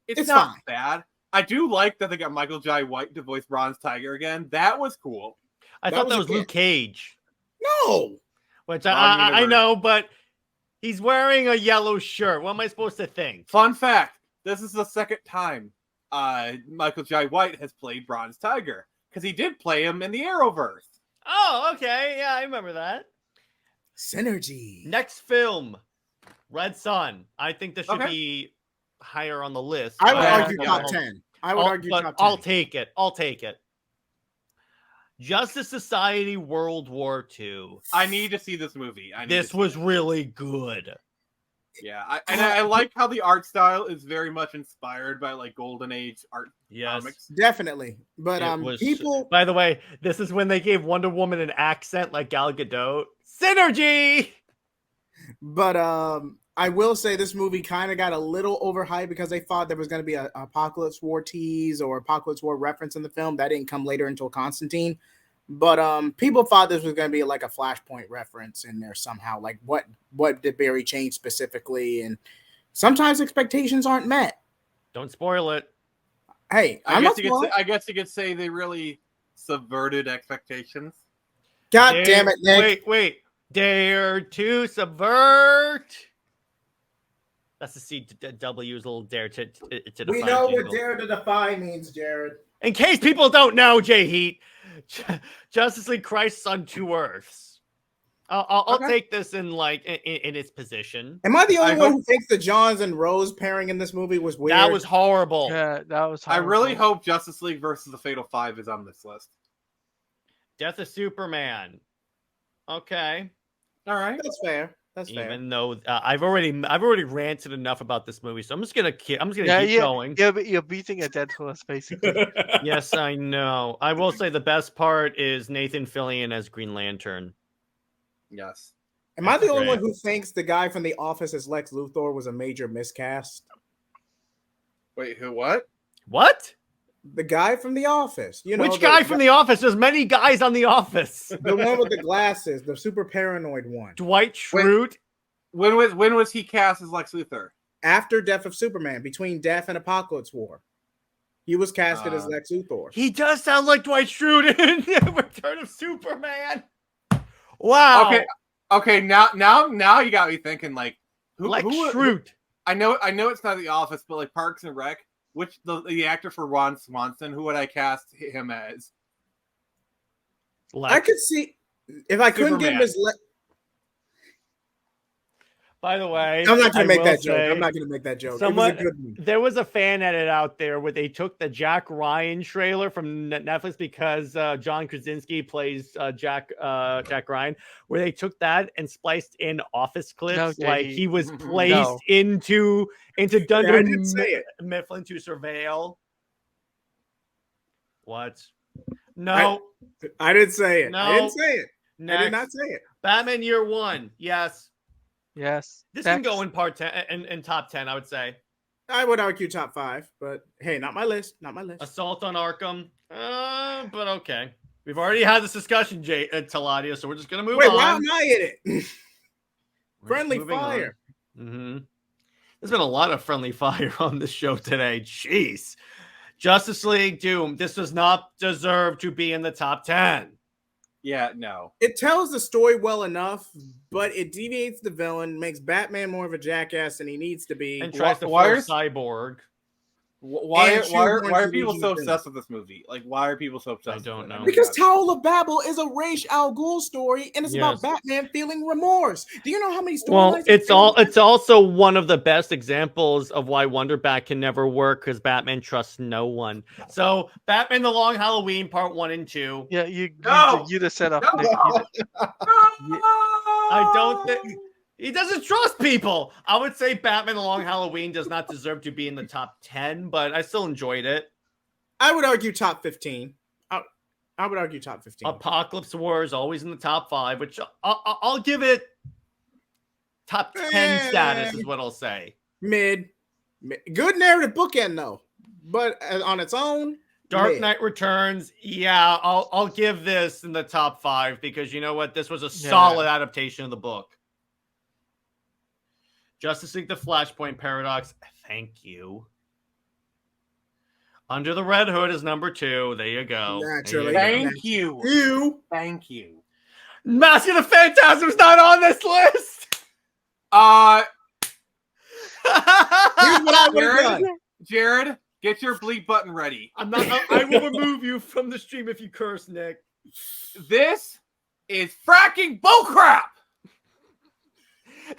S4: it's not
S5: fine.
S4: bad. I do like that they got Michael Jai White to voice Bronze Tiger again. That was cool.
S2: I thought that was Luke Cage.
S5: No.
S2: Which I know, but he's wearing a yellow shirt. What am I supposed to think?
S4: Fun fact, this is the second time Michael Jai White has played Bronze Tiger, because he did play him in the Arrowverse.
S2: Oh, okay. Yeah, I remember that.
S5: Synergy.
S2: Next film, Red Son. I think this should be higher on the list.
S5: I would argue top 10.
S2: I'll take it. I'll take it. Justice Society World War II.
S4: I need to see this movie.
S2: This was really good.
S4: Yeah, I like how the art style is very much inspired by like Golden Age art comics.
S5: Definitely. But people.
S2: By the way, this is when they gave Wonder Woman an accent like Gal Gadot. Synergy.
S5: But I will say this movie kind of got a little overhyped because they thought there was going to be a Apocalypse War tease or Apocalypse War reference in the film. That didn't come later until Constantine. But people thought this was going to be like a Flashpoint reference in there somehow. Like what did Barry change specifically? And sometimes expectations aren't met.
S2: Don't spoil it.
S5: Hey,
S4: I guess you could say they really subverted expectations.
S5: God damn it, Nick.
S2: Wait. Dare to subvert. That's the CW's little dare to defy.
S5: We know what dare to defy means, Jared.
S2: In case people don't know, JJheat, Justice League Crisis on Two Earths. I'll take this in its position.
S5: Am I the only one who thinks the Johns and Rose pairing in this movie was weird?
S2: That was horrible.
S3: Yeah, that was horrible.
S4: I really hope Justice League versus the Fatal Five is on this list.
S2: Death of Superman. Okay.
S5: All right. That's fair.
S2: Even though I've already ranted enough about this movie, so I'm just gonna keep going.
S3: You're beating a dead horse, basically.
S2: Yes, I know. I will say the best part is Nathan Fillion as Green Lantern.
S4: Yes.
S5: Am I the only one who thinks the guy from The Office as Lex Luthor was a major miscast?
S4: Wait, who? What?
S2: What?
S5: The guy from The Office. You know,
S2: which guy from The Office? There's many guys on The Office.
S5: The one with the glasses, the super paranoid one.
S2: Dwight Schrute.
S4: When was he cast as Lex Luthor?
S5: After Death of Superman, between Death and Apocalypse War. He was casted as Lex Luthor.
S2: He does sound like Dwight Schrute in Return of Superman. Wow.
S4: Okay. Now you got me thinking. Like, who
S2: Schrute?
S4: I know it's not The Office, but like Parks and Rec. Which the actor for Ron Swanson? Who would I cast him as?
S5: I could see if I couldn't give him his.
S2: By the way,
S5: I'm not going to make that joke. I'm not going to make that joke.
S2: There was a fan edit out there where they took the Jack Ryan trailer from Netflix because John Krasinski plays Jack Ryan, where they took that and spliced in office clips, like he was placed into Dunder Mifflin to surveil. What? No.
S5: I didn't say it.
S2: No.
S5: I didn't say it.
S2: Next.
S5: I did not say it.
S2: Batman Year One. Yes.
S3: Yes.
S2: This can go in part 10 in top 10, I would say.
S5: I would argue top 5, but hey, not my list. Not my list.
S2: Assault on Arkham. But okay. We've already had this discussion, Teladia, so we're just gonna move on.
S5: Wait, why am I in it? Friendly fire.
S2: Mm-hmm. There's been a lot of friendly fire on this show today. Jeez. Justice League Doom. This does not deserve to be in the top 10.
S4: Yeah, no.
S5: It tells the story well enough, but it deviates the villain, makes Batman more of a jackass than he needs to be.
S2: And tries to force Cyborg.
S4: Why are people so obsessed with this movie? Like, why are people so obsessed?
S2: I don't know.
S5: Because Tower of Babel is a Ra's al Ghul story, and it's about Batman feeling remorse. Do you know how many stories?
S2: Well, it's also one of the best examples of why Wonder Bat can never work because Batman trusts no one. So, Batman: The Long Halloween, Part 1 and 2.
S3: Yeah, you just set up.
S4: No.
S2: I don't think. He doesn't trust people. I would say Batman: The Long Halloween does not deserve to be in the top 10, but I still enjoyed it.
S5: I would argue top 15. I would argue top 15.
S2: Apocalypse War is always in the top 5, which I'll give it top 10 status is what I'll say.
S5: Mid. Good narrative bookend, though. But on its own,
S2: Dark Knight Returns, yeah, I'll give this in the top 5 because you know what? This was a solid adaptation of the book. Justice League: The Flashpoint Paradox, thank you. Under the Red Hood is number 2. There you go.
S5: Naturally.
S4: Thank you. Thank you.
S2: Mask of the Phantasm's not on this list.
S5: Here's what I would have done.
S4: Jared, get your bleep button ready.
S2: I will remove you from the stream if you curse, Nick.
S4: This is fracking bullcrap.
S2: Wait.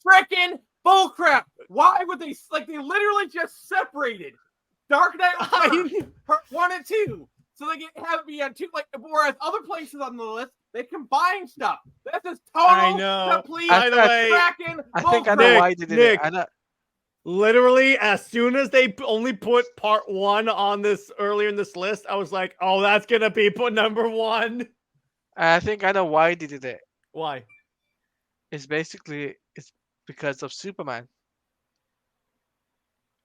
S4: Frickin' bullcrap. Why would they they literally just separated Dark Knight Part 1 and 2, so they can have it be on 2. Whereas other places on the list they combine stuff. This is total complete.
S2: By the way,
S3: I think I know why they did it.
S2: Literally, as soon as they only put Part 1 on this earlier in this list, I was like, "Oh, that's gonna be put number 1."
S3: I think I know why they did it.
S2: Why?
S3: It's because of Superman.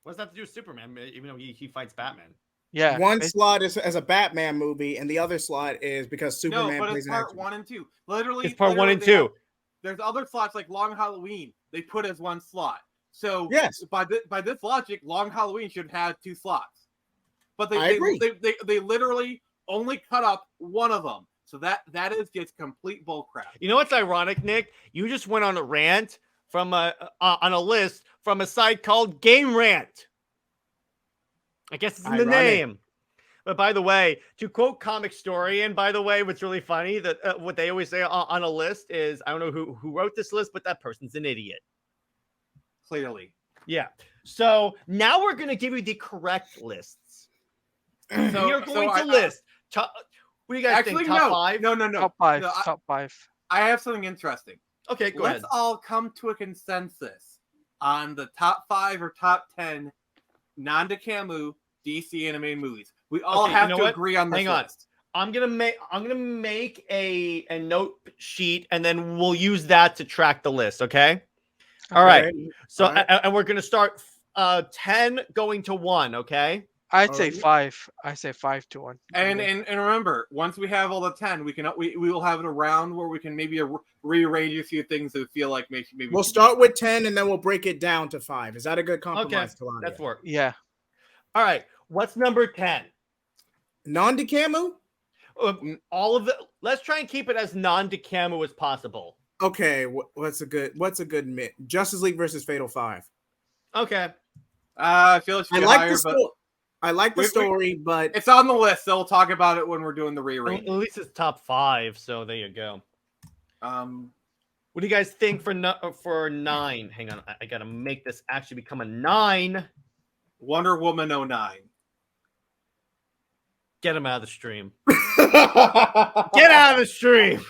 S2: What does that have to do with Superman? Even though he fights Batman.
S3: Yeah.
S5: One slot is as a Batman movie, and the other slot is because Superman plays
S4: it's Part 1 and 2. Literally,
S2: it's Part 1 and 2.
S4: There's other slots like Long Halloween. They put as one slot. So
S5: yes, by
S4: this logic, Long Halloween should have 2 slots. But
S5: I agree.
S4: They literally only cut up one of them. So that is just complete bullcrap.
S2: You know what's ironic, Nick? You just went on a rant from on a list from a site called Game Rant. I guess it's in the name. But by the way, to quote Comic Historian, by the way, what's really funny that what they always say on a list is, I don't know who wrote this list, but that person's an idiot.
S4: Clearly.
S2: Yeah. So now we're going to give you the correct lists. So you're going to list. What do you guys think? Top 5?
S4: No.
S3: Top 5. No, top 5.
S4: I have something interesting.
S2: Okay, go ahead.
S4: Let's all come to a consensus on the top 5 or top 10 non-Dekamu DC animated movies. We all have to agree on this list.
S2: I'm gonna make a note sheet and then we'll use that to track the list. Okay. All right. So and we're gonna start 10 going to 1. Okay.
S3: I'd say 5. I say 5 to 1.
S4: And remember, once we have all the 10, we will have it around where we can maybe rearrange a few things that feel like maybe
S5: we'll start with 10 and then we'll break it down to 5. Is that a good compromise?
S2: Okay, that's work.
S3: Yeah.
S2: All right. What's number 10?
S5: Non-Dekamu?
S2: All of it. Let's try and keep it as non-Dekamu as possible.
S5: Okay. What's a good myth? Justice League versus Fatal 5.
S2: Okay.
S4: I feel it should be higher, but
S5: I like the story, but
S4: it's on the list, so we'll talk about it when we're doing the rearrange.
S2: At least it's top 5, so there you go. What do you guys think for 9? Hang on, I gotta make this actually become a 9.
S4: Wonder Woman 09.
S2: Get him out of the stream. Get out of the stream.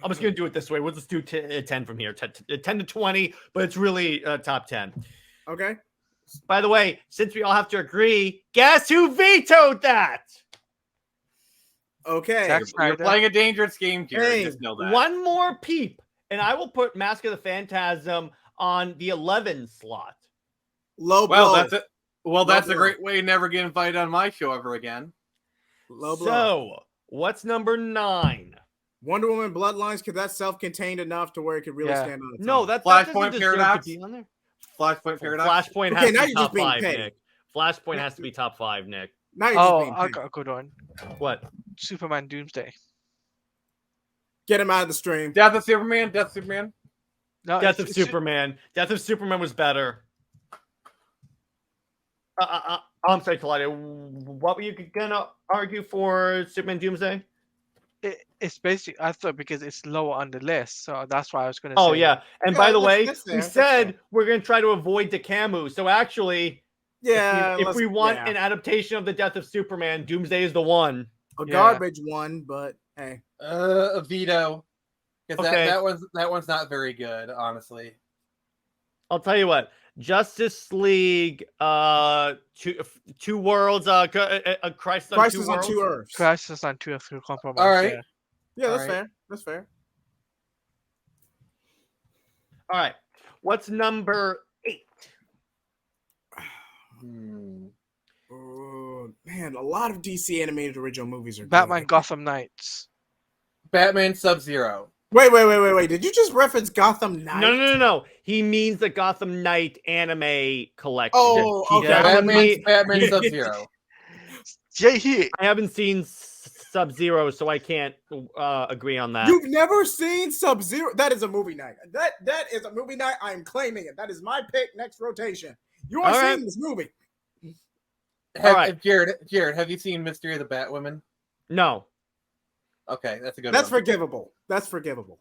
S2: I'm just gonna do it this way. We'll just do 10 from here, 10 to 20, but it's really top 10.
S5: Okay.
S2: By the way, since we all have to agree, guess who vetoed that?
S5: Okay.
S4: You're playing a dangerous game, Jared.
S5: Hey,
S4: Just know that.
S2: One more peep, and I will put Mask of the Phantasm on the 11 slot.
S5: Low blow.
S4: Well, that's it. Well, that's
S5: blow.
S4: a great way to never get invited on my show ever again.
S5: Low blow.
S2: So, what's number 9?
S5: Wonder Woman Bloodlines, because that's self-contained enough to where it could really stand on its
S2: No,
S5: own.
S2: that
S4: Flashpoint
S2: doesn't deserve
S4: Paradox?
S2: to be on there.
S4: Flashpoint Paradox.
S2: Flashpoint
S5: Okay,
S2: has
S5: now
S2: to be
S5: you're
S2: top
S5: just being
S2: 5,
S5: petty.
S2: Nick. Flashpoint has to be top 5, Nick.
S5: Now you're just being
S3: I
S5: petty.
S3: got a good one.
S2: What?
S3: Superman Doomsday.
S5: Get him out of the stream.
S4: Death of Superman. Death of Superman.
S3: No,
S2: Death of Superman. Death of Superman was better. I'm sorry, Teladia. What were you gonna argue for Superman Doomsday?
S3: It's basically, I thought, because it's lower on the list, so that's why I was gonna
S2: Oh
S3: say.
S2: yeah, and
S5: Yeah,
S2: by the
S5: that's-
S2: way,
S5: that's fair,
S2: we
S5: that's
S2: said
S5: fair.
S2: we're gonna try to avoid the Camus. So actually,
S5: Yeah.
S2: if we want
S5: yeah.
S2: an adaptation of the Death of Superman, Doomsday is the one.
S5: a
S3: Yeah.
S5: garbage one, but hey.
S4: A veto. Because
S2: Okay.
S4: that one's not very good, honestly.
S2: I'll tell you what. Justice League, two worlds, Crisis on
S5: Crisis
S2: Two
S5: on
S2: Worlds.
S5: Two Earths.
S3: Crisis on Two Earths compromise.
S4: All right.
S3: Yeah.
S5: Yeah, that's
S4: All right.
S5: fair. That's fair.
S2: All right. What's number 8?
S5: Oh, man, a lot of DC animated original movies are
S3: Batman
S5: good.
S3: Gotham Knights.
S4: Batman Sub-Zero.
S5: Wait. Did you just reference Gotham Knights?
S2: No. He means the Gotham Knight anime collection.
S5: Oh,
S2: He
S5: okay.
S2: definitely-
S4: Batman Sub-Zero.
S3: JJheat.
S2: I haven't seen Sub-Zero, so I can't agree on that.
S5: You've never seen Sub-Zero? That is a movie night. That is a movie night. I am claiming it. That is my pick next rotation. You are
S2: All right.
S5: seeing this movie.
S2: right.
S4: Jared, have you seen Mystery of the Batwoman?
S2: No.
S4: Okay, that's a good
S5: That's
S4: one.
S5: forgivable. That's forgivable.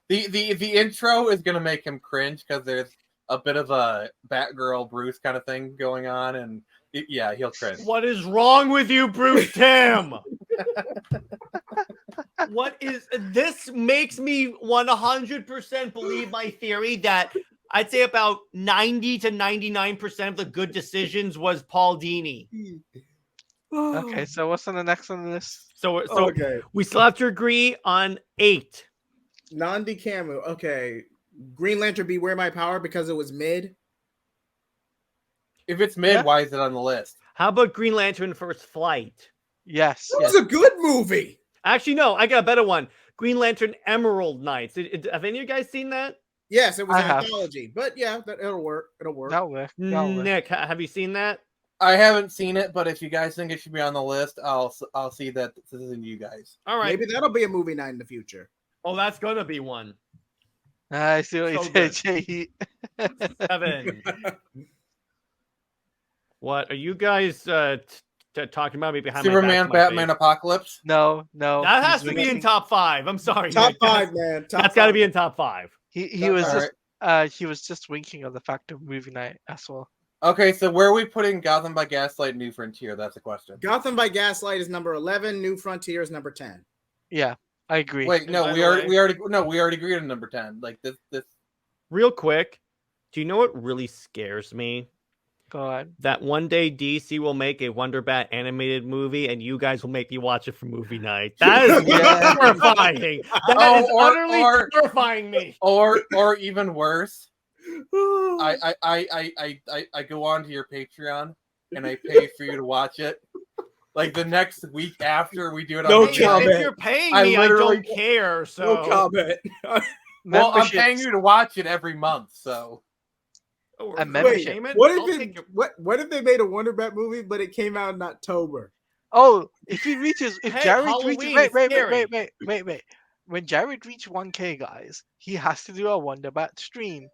S4: The intro is gonna make him cringe because there's a bit of a Batgirl Bruce kind of thing going on, and yeah, he'll cringe.
S2: What is wrong with you, Bruce Tim? This makes me 100% believe my theory that I'd say about 90 to 99% of the good decisions was Paul Dini.
S3: Okay, so what's on the next on the list?
S2: So
S5: Okay.
S2: we still have to agree on 8.
S5: Nandi Camu. Okay. Green Lantern Beware My Power because it was mid.
S4: If it's mid,
S3: Yeah.
S4: why is it on the list?
S2: How about Green Lantern First Flight?
S3: Yes.
S5: It was a good movie.
S2: Actually, no, I got a better one. Green Lantern Emerald Knights. Have any of you guys seen that?
S5: Yes, it was
S3: I
S5: an
S3: have.
S5: anthology. But yeah, it'll work. It'll work.
S3: That'll work. That'll work.
S2: Nick, have you seen that?
S4: I haven't seen it, but if you guys think it should be on the list, I'll see that this isn't you guys.
S2: All right.
S5: Maybe that'll be a movie night in the future.
S2: Oh, that's gonna be one.
S3: I see what
S2: So
S3: you
S2: good.
S3: did, JJheat.
S2: 7. What are you guys talking about me behind my
S4: Superman,
S2: back to my
S4: Batman,
S2: face?
S4: Apocalypse.
S3: No.
S2: That has
S3: he's
S2: to be in
S3: winking.
S2: top 5. I'm sorry.
S5: Top
S2: Nick.
S5: 5, man.
S2: That's got to be in top 5.
S3: He was
S4: All
S3: just he was just winking of the fact of movie night as well.
S4: Okay, so where are we putting Gotham by Gaslight, New Frontier? That's the question.
S5: Gotham by Gaslight is number 11. New Frontier is number 10.
S3: Yeah, I agree.
S4: Wait, no,
S2: by
S4: we
S2: the
S4: already agreed on number 10. Like this.
S2: Real quick, do you know what really scares me?
S3: Go on.
S2: That one day DC will make a Wonder Bat animated movie, and you guys will make me watch it for movie night. That is
S3: Yeah.
S2: terrifying. That is utterly terrifying me.
S4: Or even worse, I go on to your Patreon and I pay for you to watch it. Like the next week after we do it on
S5: No
S4: Patreon.
S5: comment.
S2: If you're paying
S4: I
S2: me, I
S4: literally-
S2: don't care. So
S5: No comment.
S4: Well, I'm
S3: Memberships-
S4: paying you to watch it every month, so
S2: Oh,
S3: A
S2: for
S3: membership.
S2: payment,
S5: What
S2: I'll
S5: if
S2: take your-
S5: what if they made a Wonder Bat movie, but it came out in October?
S3: Oh, if he reaches, if
S2: Hey,
S3: Jared
S2: Halloween
S3: reaches,
S2: is scary.
S3: wait. When Jared reached 1K, guys, he has to do a Wonder Bat stream,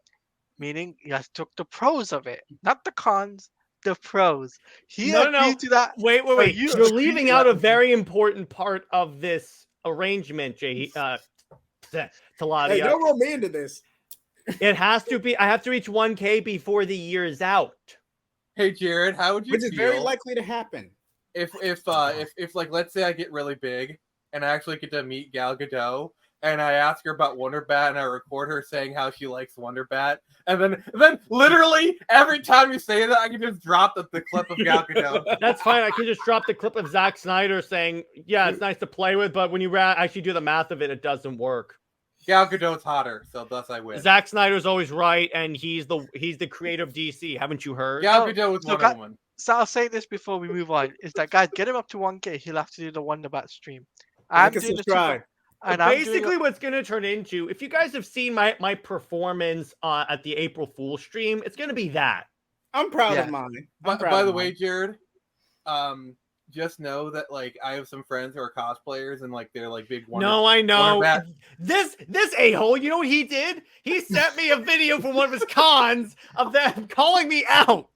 S3: meaning he has took the pros of it, not the cons, the pros. He
S2: No.
S3: agreed to that.
S2: Wait.
S3: you
S2: You're
S3: agreed
S2: leaving
S3: to
S2: out
S3: that.
S2: a very important part of this arrangement, Teladia.
S5: Hey, don't roll me into this.
S2: It has to be. I have to reach 1K before the year is out.
S4: hey Jared, how would you
S5: Which is very
S4: feel
S5: likely to happen.
S4: if like let's say I get really big and I actually get to meet Gal Gadot and I ask her about Wonder Bat, and I record her saying how she likes Wonder Bat, and then literally every time you say that, I can just drop the clip of Gal Gadot.
S2: That's fine. I can just drop the clip of Zack Snyder saying, "Yeah, it's nice to play with, but when you actually do the math of it, it doesn't work."
S4: Gal Gadot's hotter, so thus I win.
S2: Zack Snyder's always right, and he's the creator of DC. Haven't you heard?
S4: Gal Gadot is Wonder Woman.
S3: So I'll say this before we move on: is that guys, get him up to 1K, he'll have to do the Wonder Bat stream.
S5: I can subscribe.
S2: And basically, what's going to turn into, if you guys have seen my performance at the April Fool's stream, it's going to be that.
S5: I'm proud of mine.
S4: By the way, Jared, just know that like I have some friends who are cosplayers and like they're like big Wonder.
S2: No, I know.
S4: Bat.
S2: This a-hole, you know what he did? He sent me a video from one of his cons of them calling me out.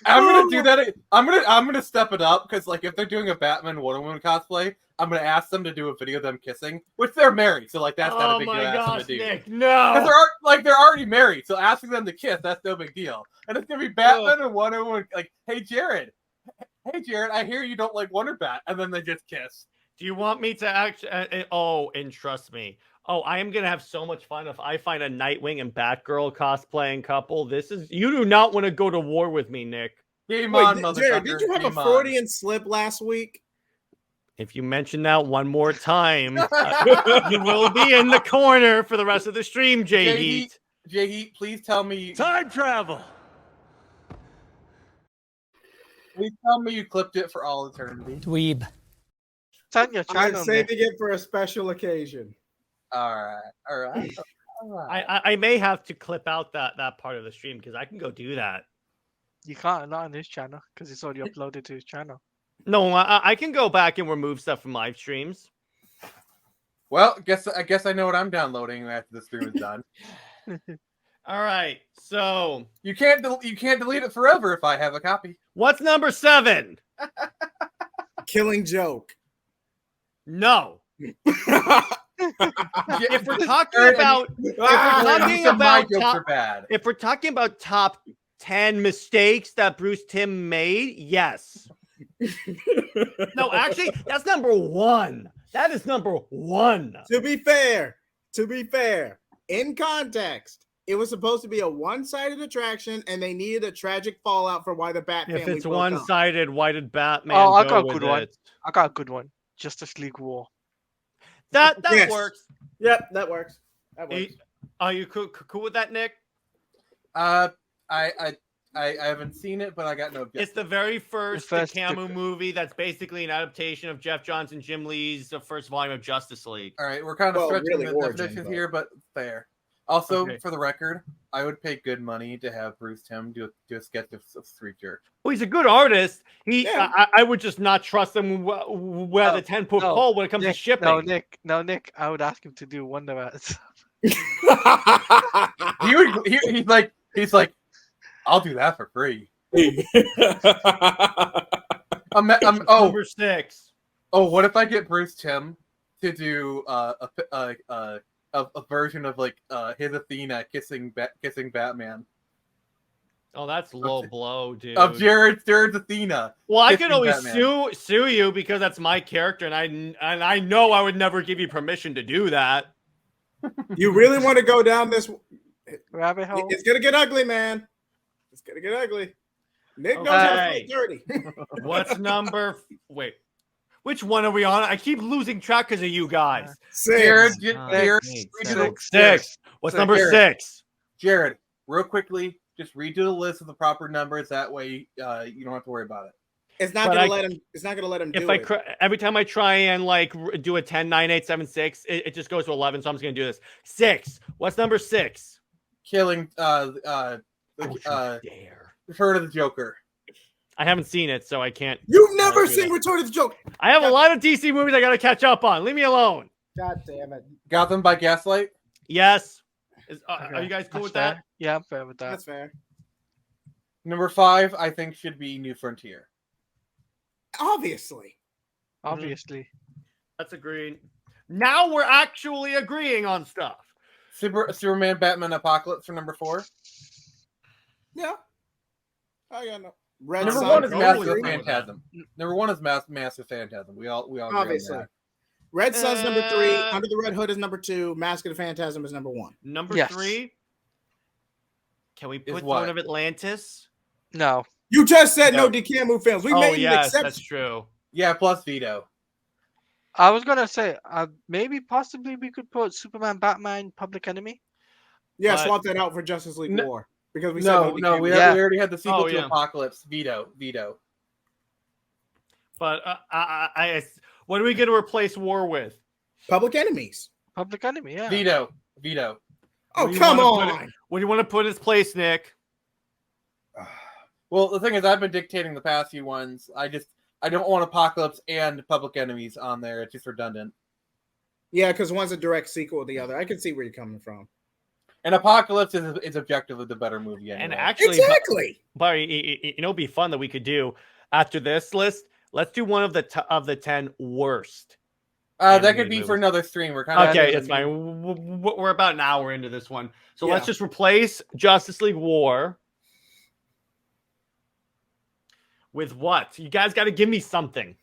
S4: I'm gonna do that. I'm gonna step it up because like if they're doing a Batman Wonder Woman cosplay, I'm gonna ask them to do a video of them kissing, which they're married, so like that's not a big deal.
S2: Oh my gosh,
S4: to
S2: Nick, no.
S4: Because they're already married, so asking them to kiss, that's no big deal. And it's gonna be Batman and Wonder Woman, like, hey Jared, I hear you don't like Wonder Bat, and then they just kiss.
S2: Do you want me to actually? And trust me. Oh, I am gonna have so much fun if I find a Nightwing and Batgirl cosplaying couple. You do not want to go to war with me, Nick.
S4: Game on, motherfucker.
S5: Jared, did you have a Freudian slip last week?
S2: If you mention that one more time, you will be in the corner for the rest of the stream, JJheat.
S4: JJheat, please tell me
S1: Time travel.
S4: Please tell me you clipped it for all eternity.
S6: Dweeb.
S3: It's on your channel.
S5: I'm saving it for a special occasion.
S4: All right.
S2: I may have to clip out that part of the stream because I can go do that.
S3: You can't, not on his channel because it's already uploaded to his channel.
S2: No, I can go back and remove stuff from live streams.
S4: Well, I guess I know what I'm downloading after the stream is done.
S2: All right, so
S4: you can't delete it forever if I have a copy.
S2: What's number 7?
S5: Killing Joke.
S2: No. If we're talking about top 10 mistakes that Bruce Timm made, yes. No, actually, that's number 1. That is number 1.
S5: To be fair, in context, it was supposed to be a one-sided attraction, and they needed a tragic fallout for why the Bat family.
S2: If it's one-sided, why did Batman?
S3: Oh, I got a good one. I got a good one. Justice League War.
S2: That works.
S5: Yep, that works.
S2: Are you cool with that, Nick?
S4: I haven't seen it, but I got no objection.
S2: It's the very first Camus movie that's basically an adaptation of Jeff Johns and Jim Lee's first volume of Justice League.
S4: All right, we're kind of stretching the definitions here, but fair. Also, for the record, I would pay good money to have Bruce Timm do a sketch of Street Jerk.
S2: Well, he's a good artist. I would just not trust him where the 10-foot pole when it comes to shipping.
S3: No, Nick, I would ask him to do Wonder Bat.
S4: He's like, I'll do that for free.
S2: Number 6.
S4: Oh, what if I get Bruce Timm to do a version of like his Athena kissing Batman?
S2: Oh, that's low blow, dude.
S4: Of Jared's Athena.
S2: Well, I could always sue you because that's my character, and I know I would never give you permission to do that.
S5: You really want to go down this
S3: rabbit hole?
S5: It's gonna get ugly, man. It's gonna get ugly. Nick knows how to play dirty.
S2: What's number? Wait, which one are we on? I keep losing track because of you guys.
S5: 6.
S2: Six. What's number 6?
S4: Jared, real quickly, just redo the list of the proper numbers. That way, you don't have to worry about it.
S5: It's not gonna let him. It's not gonna let him do it.
S2: Every time I try and like do a 10, 9, 8, 7, 6, it just goes to 11. So I'm just gonna do this. 6. What's number 6?
S4: Killing. Return of the Joker.
S2: I haven't seen it, so I can't.
S5: You've never seen Return of the Joker.
S2: I have a lot of DC movies I gotta catch up on. Leave me alone.
S5: God damn it.
S4: Gotham by Gaslight.
S2: Yes. Are you guys cool with that?
S3: Yeah, I'm fair with that.
S5: That's fair.
S4: Number 5, I think, should be New Frontier.
S5: Obviously.
S2: That's agreed. Now we're actually agreeing on stuff.
S4: Superman, Batman, Apocalypse for number 4.
S5: Yeah. I got no.
S4: Number 1 is Massive Phantasm. Number 1 is Massive Phantasm. We all
S5: obviously. Red Sun's number 3. Under the Red Hood is number 2. Mask of the Phantasm is number 1.
S2: Number 3. Can we put Throne of Atlantis?
S3: No.
S5: You just said no Dikamu films. We made an exception.
S2: That's true.
S4: Yeah, plus veto.
S3: I was gonna say maybe possibly we could put Superman, Batman, Public Enemy.
S5: Yeah, swap that out for Justice League War because we said
S4: we already had the sequel to Apocalypse. Veto.
S2: But what are we going to replace War with?
S5: Public Enemies.
S3: Public Enemy, yeah.
S4: Veto.
S5: Oh, come on.
S2: What do you want to put in its place, Nick?
S4: Well, the thing is, I've been dictating the past few ones. I don't want Apocalypse and Public Enemies on there. It's just redundant.
S5: Yeah, because one's a direct sequel to the other. I can see where you're coming from.
S4: And Apocalypse is objectively the better movie. Anyway.
S2: And actually, but it'd be fun that we could do after this list. Let's do one of the 10 worst.
S4: That could be for another stream. We're kind of
S2: it's fine. We're about an hour into this one, so let's just replace Justice League War with what? You guys got to give me something.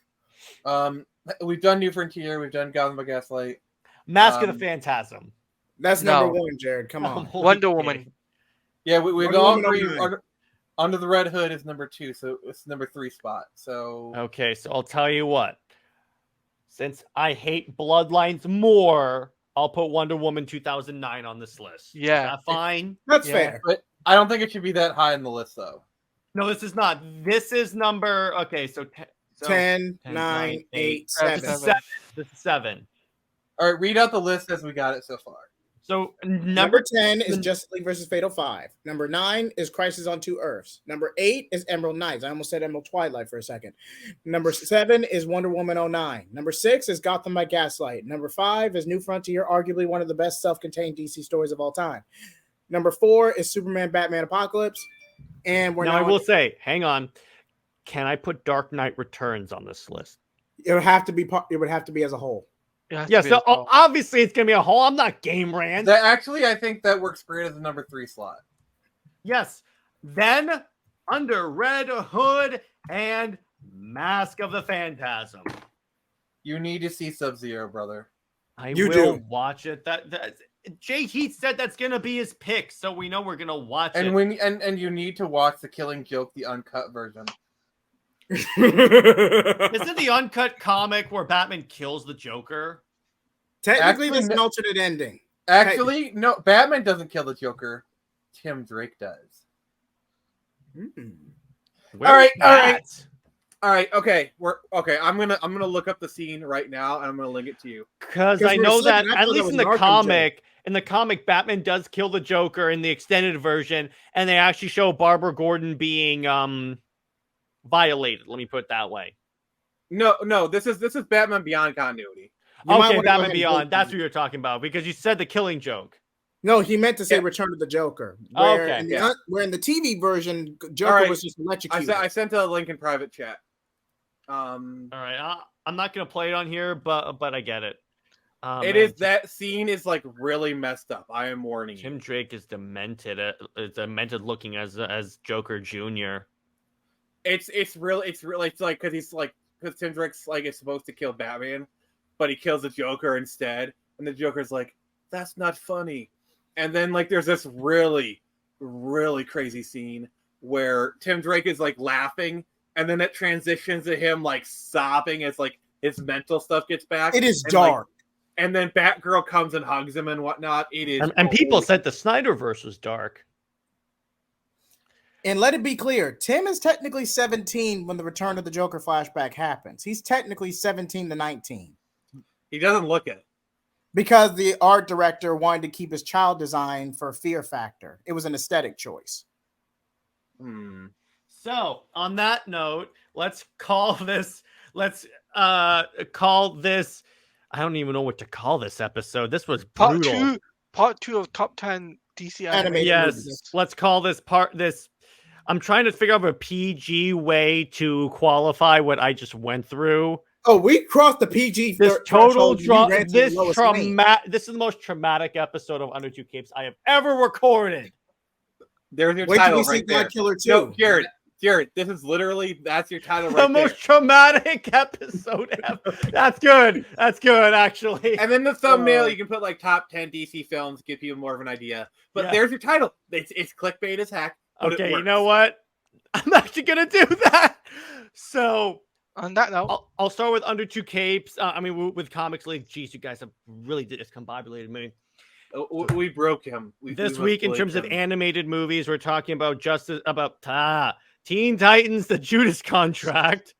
S4: We've done New Frontier. We've done Gotham by Gaslight.
S2: Mask of the Phantasm.
S5: That's number 1, Jared. Come on.
S3: Wonder Woman.
S4: Yeah, we've all agreed. Under the Red Hood is number 2, so it's number 3 spot. So
S2: okay, so I'll tell you what. Since I hate Bloodlines more, I'll put Wonder Woman 2009 on this list.
S3: Yeah,
S2: is that fine.
S5: That's fair.
S4: But I don't think it should be that high on the list, though.
S2: No, this is not. This is number. Okay, so
S5: 10, 9, 8, 7.
S2: This is 7.
S4: All right, read out the list as we got it so far.
S2: So
S5: number 10 is Justice League versus Fatal 5. Number 9 is Crisis on 2 Earths. Number 8 is Emerald Knights. I almost said Emerald Twilight for a second. Number 7 is Wonder Woman 09. Number 6 is Gotham by Gaslight. Number 5 is New Frontier, arguably one of the best self-contained DC stories of all time. Number 4 is Superman, Batman, Apocalypse. And
S2: I will say, hang on. Can I put Dark Knight Returns on this list?
S5: It would have to be as a whole.
S2: Yeah, so obviously it's going to be a whole. I'm not Game Rant.
S4: Actually, I think that works great as a number 3 slot.
S2: Yes. Then, under Red Hood and Mask of the Phantasm.
S4: You need to see Sub-Zero, brother.
S2: I will watch it. JJheat said that's going to be his pick, so we know we're going to watch it.
S4: And you need to watch The Killing Joke, the uncut version.
S2: Isn't the uncut comic where Batman kills the Joker?
S5: Technically, there's an alternate ending.
S4: Actually, no. Batman doesn't kill the Joker. Tim Drake does. All right. Okay, I'm gonna look up the scene right now, and I'm gonna link it to you
S2: because I know that at least in the comic. In the comic, Batman does kill the Joker in the extended version, and they actually show Barbara Gordon being violated. Let me put it that way.
S4: No. This is Batman Beyond continuity.
S2: Okay, Batman Beyond. That's what you're talking about because you said The Killing Joke.
S5: No, he meant to say Return of the Joker. Where in the TV version, Joker was just electrocuted.
S4: I sent a link in private chat.
S2: All right, I'm not gonna play it on here, but I get it.
S4: That scene is like really messed up. I am warning you.
S2: Tim Drake is demented. Demented looking as Joker Jr.
S4: It's like because Tim Drake's like is supposed to kill Batman, but he kills the Joker instead, and the Joker's like, that's not funny. And then like there's this really, really crazy scene where Tim Drake is like laughing, and then it transitions to him like sobbing as like his mental stuff gets back.
S5: It is dark.
S4: And then Batgirl comes and hugs him and whatnot. It is,
S2: and people said the Snyderverse was dark.
S5: And let it be clear, Tim is technically 17 when the Return of the Joker flashback happens. He's technically 17 to 19.
S4: He doesn't look it.
S5: Because the art director wanted to keep his child design for fear factor. It was an aesthetic choice.
S2: So, on that note, let's call this. I don't even know what to call this episode. This was brutal.
S3: Part 2 of top 10 DC animated
S2: movies. Let's call this this. I'm trying to figure out a PG way to qualify what I just went through.
S5: Oh, we crossed the PG.
S2: This total drama. This is the most traumatic episode of Under Two Capes I have ever recorded.
S4: There's your title right there.
S5: God Killer 2.
S4: No, Jared, Jared, this is literally that's your title right
S2: The most traumatic episode ever. That's good. That's good, actually.
S4: And then the thumbnail, you can put like top 10 DC films, give people more of an idea. But there's your title. It's clickbait as heck.
S2: Okay, you know what? I'm actually gonna do that. So
S3: on that note,
S2: I'll start with Under Two Capes. I mean, with Comics League. Geez, you guys have really discombobulated me.
S4: We broke him.
S2: This week, in terms of animated movies, we're talking about Teen Titans: The Judas Contract.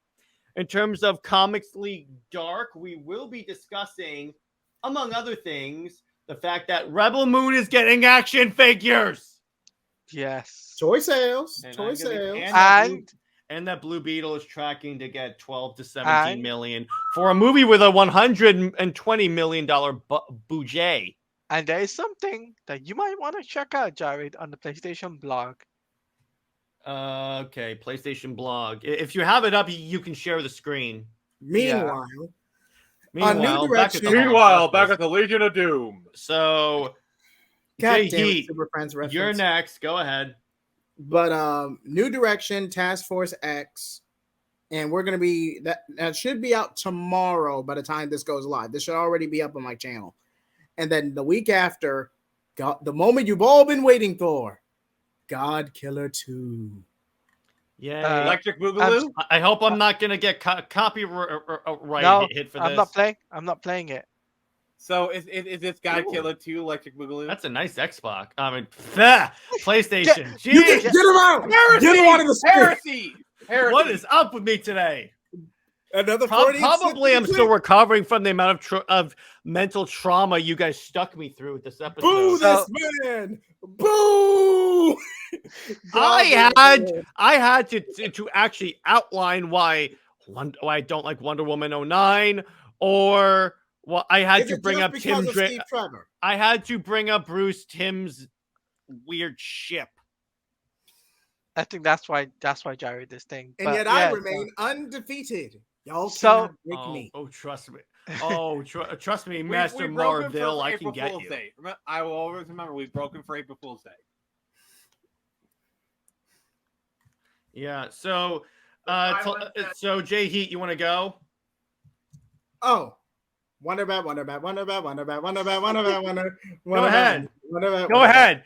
S2: In terms of Comics League Dark, we will be discussing, among other things, the fact that Rebel Moon is getting action figures.
S3: Yes.
S5: Toy sales.
S2: And that Blue Beetle is tracking to get 12 to 17 million for a movie with a $120 million budget.
S3: And there is something that you might want to check out, Jared, on the PlayStation blog.
S2: Okay, PlayStation blog. If you have it up, you can share the screen.
S5: Meanwhile,
S2: back
S4: at the Legion of Doom.
S2: So, JJheat, you're next. Go ahead.
S5: But New Direction, Task Force X, and we're gonna be that should be out tomorrow by the time this goes live. This should already be up on my channel. And then the week after, the moment you've all been waiting for, God Killer 2.
S2: Yeah,
S4: Electric Boogaloo.
S2: I hope I'm not gonna get copyright hit for this.
S3: I'm not playing it.
S4: So is this God Killer 2 Electric Boogaloo?
S2: That's a nice Xbox. I mean, PlayStation.
S5: Get him out!
S4: Heresy!
S5: Get him out of the
S4: Heresy!
S2: What is up with me today?
S5: Another
S2: probably I'm still recovering from the amount of mental trauma you guys stuck me through with this episode.
S5: Boo this man! Boo!
S2: I had to actually outline why I don't like Wonder Woman 09, or I had to bring up Tim Trevor. I had to bring up Bruce Timm's weird ship.
S3: I think that's why Jared this thing.
S5: And yet I remain undefeated. Y'all
S3: cannot
S5: break me.
S2: Oh, trust me. Oh, trust me, Master Marvel. I can get you.
S4: Day. I will always remember we've broken for April Fool's Day.
S2: Yeah. So, JJheat, you want to go?
S5: Oh, Wonder. Go
S2: ahead.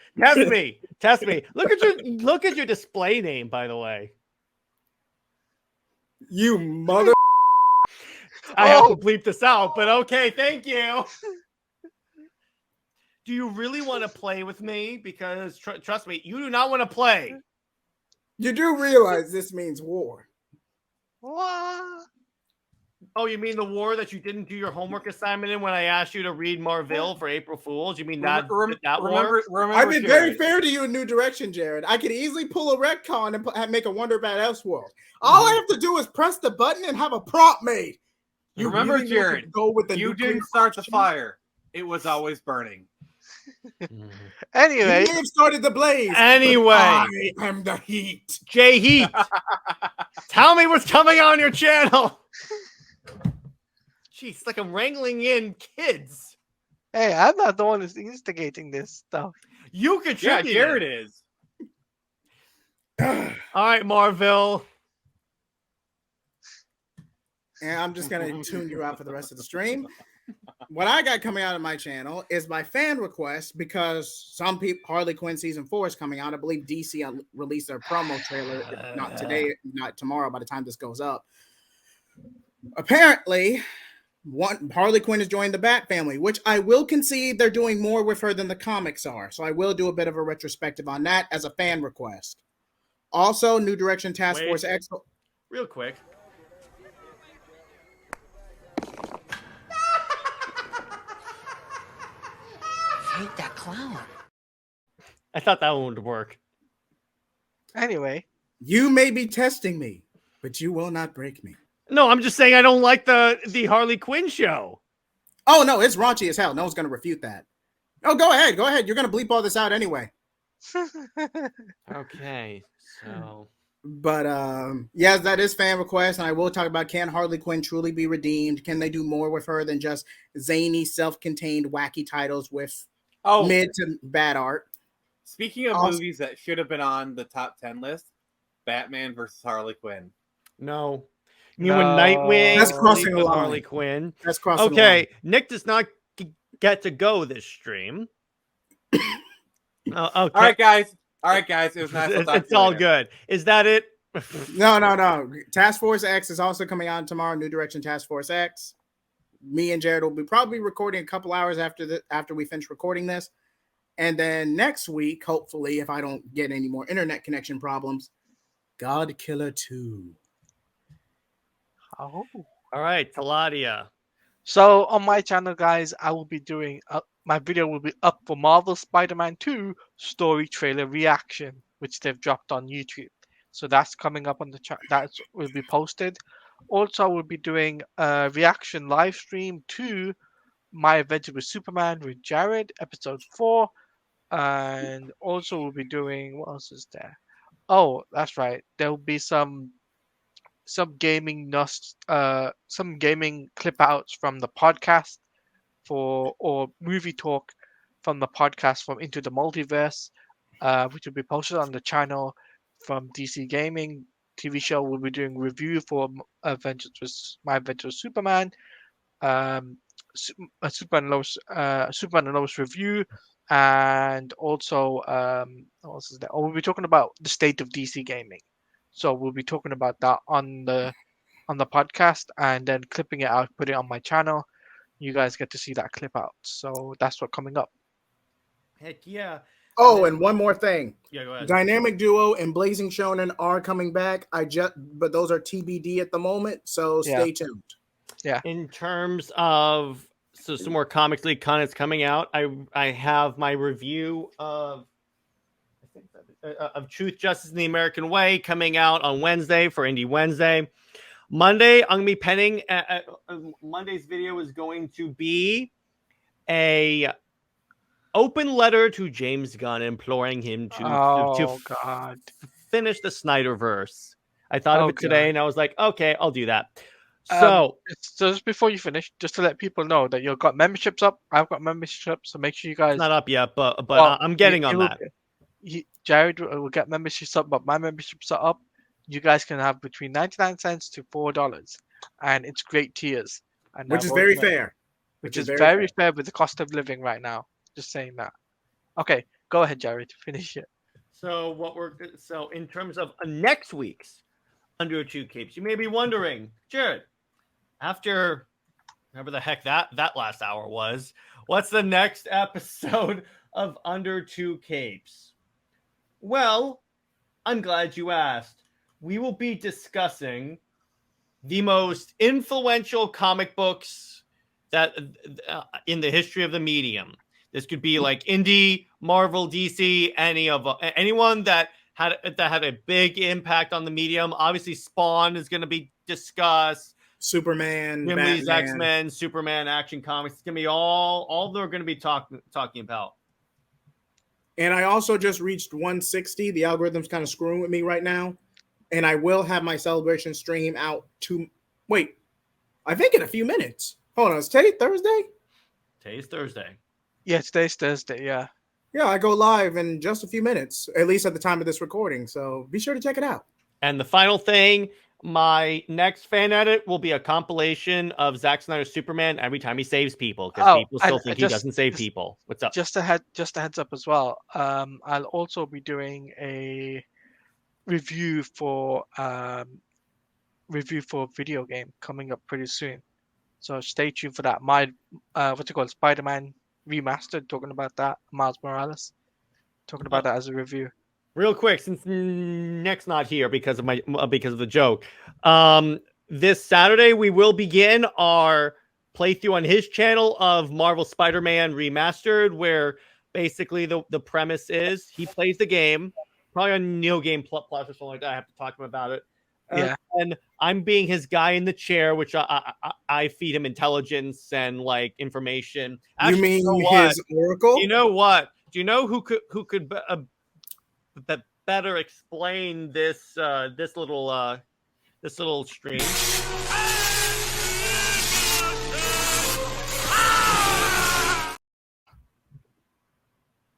S2: Test me. Look at your display name, by the way.
S5: You mother.
S2: I have to bleep this out, but okay, thank you. Do you really want to play with me? Because trust me, you do not want to play.
S5: You do realize this means war.
S3: What?
S2: Oh, you mean the war that you didn't do your homework assignment in when I asked you to read Marvel for April Fools? You mean that war?
S5: I've been very fair to you in New Direction, Jared. I could easily pull a retcon and make a Wonder Bad Elseworld. All I have to do is press the button and have a prop made.
S4: You remember, Jared, you didn't start the fire. It was always burning.
S3: Anyway.
S5: You may have started the blaze.
S2: Anyway.
S5: I am the heat.
S2: JJheat. Tell me what's coming on your channel. Jeez, it's like I'm wrangling in kids.
S3: Hey, I'm not the one who's instigating this stuff.
S2: You contributed.
S4: Yeah, Jared is.
S2: All right, Marvel.
S5: And I'm just going to tune you out for the rest of the stream. What I got coming out of my channel is my fan request, because some people, Harley Quinn season 4 is coming out. I believe DC released their promo trailer, not today, not tomorrow, by the time this goes up. Apparently, Harley Quinn has joined the Bat family, which I will concede they're doing more with her than the comics are. So I will do a bit of a retrospective on that as a fan request. Also, New Direction Task Force X.
S2: Real quick.
S6: I hate that clown.
S2: I thought that one would work.
S3: Anyway.
S5: You may be testing me, but you will not break me.
S2: No, I'm just saying I don't like the Harley Quinn show.
S5: Oh, no, it's raunchy as hell. No one's going to refute that. Oh, go ahead. Go ahead. You're going to bleep all this out anyway.
S2: Okay, so...
S5: But, yes, that is fan request, and I will talk about, can Harley Quinn truly be redeemed? Can they do more with her than just zany, self-contained, wacky titles with mid to bad art?
S4: Speaking of movies that should have been on the top 10 list, Batman versus Harley Quinn.
S2: No. You when Nightwing
S5: That's crossing a line.
S2: Harley Quinn.
S5: That's crossing a
S2: Okay,
S5: line.
S2: Nick does not get to go this stream. Okay.
S4: All right, guys. It was nice.
S2: It's all good. Is that it?
S5: No. Task Force X is also coming out tomorrow. New Direction Task Force X. Me and Jared will be probably recording a couple hours after we finish recording this. And then next week, hopefully, if I don't get any more internet connection problems, God Killer 2.
S3: Oh.
S2: All right, Teladia.
S3: So on my channel, guys, I will be doing my video will be up for Marvel Spider-Man 2 story trailer reaction, which they've dropped on YouTube. So that's coming up on the chat. That will be posted. Also, we'll be doing a reaction live stream to My Adventure with Superman with Jared, episode 4. And also we'll be doing, what else is there? Oh, that's right. There'll be some gaming clip outs from the podcast or movie talk from the podcast from Into the Multiverse, which will be posted on the channel from DC Gaming TV show. We'll be doing review for My Adventure with Superman, Superman and Lois review, and also what else is there? Oh, we'll be talking about the state of DC gaming. So we'll be talking about that on the podcast and then clipping it out, put it on my channel. You guys get to see that clip out. So that's what's coming up.
S2: Heck yeah.
S5: Oh, and one more thing.
S2: Yeah, go ahead.
S5: Dynamic Duo and Blazing Shonen are coming back. But those are TBD at the moment, so stay tuned.
S3: Yeah.
S2: In terms of some more Comics League content's coming out, I have my review of Truth, Justice, and the American Way coming out on Wednesday for Indie Wednesday. Monday, I'm going to be penning. Monday's video is going to be a open letter to James Gunn imploring him to finish the Snyderverse. I thought of it today, and I was like, okay, I'll do that. So
S3: just before you finish, just to let people know that you've got memberships up. I've got memberships up, so make sure you guys.
S2: It's not up yet, but I'm getting on that.
S3: Jared will get memberships up, but my memberships are up. You guys can have between 99 cents to $4, and it's great tiers. And
S5: which is very fair.
S3: Which is very fair with the cost of living right now. Just saying that. Okay, go ahead, Jared, finish it.
S2: So in terms of next week's Under 2 Capes, you may be wondering, Jared, after whatever the heck that last hour was, what's the next episode of Under 2 Capes? Well, I'm glad you asked. We will be discussing the most influential comic books that in the history of the medium. This could be like Indie, Marvel, DC, anyone that had a big impact on the medium. Obviously, Spawn is going to be discussed.
S5: Superman,
S2: Jim Lee's X-Men, Superman, Action Comics. It's going to be all they're going to be talking about.
S5: And I also just reached 160. The algorithm's kind of screwing with me right now. And I will have my celebration stream out I think in a few minutes. Hold on, is today Thursday?
S2: Today's Thursday.
S3: Yeah, today's Thursday, yeah.
S5: Yeah, I go live in just a few minutes, at least at the time of this recording. So be sure to check it out.
S2: And the final thing, my next fan edit will be a compilation of Zack Snyder's Superman every time he saves people, because people still think he doesn't save people. What's up?
S3: Just a heads up as well. I'll also be doing a review for video game coming up pretty soon. So stay tuned for that. My Spider-Man Remastered, talking about that. Miles Morales, talking about that as a review.
S2: Real quick, since Nick's not here because of the joke, this Saturday we will begin our playthrough on his channel of Marvel Spider-Man Remastered, where basically the premise is he plays the game, probably on Neo Game Plus or something like that. I have to talk to him about it.
S3: Yeah.
S2: And I'm being his guy in the chair, which I feed him intelligence and like information. Actually,
S5: you mean his oracle?
S2: You know what? Do you know who could better explain this little stream?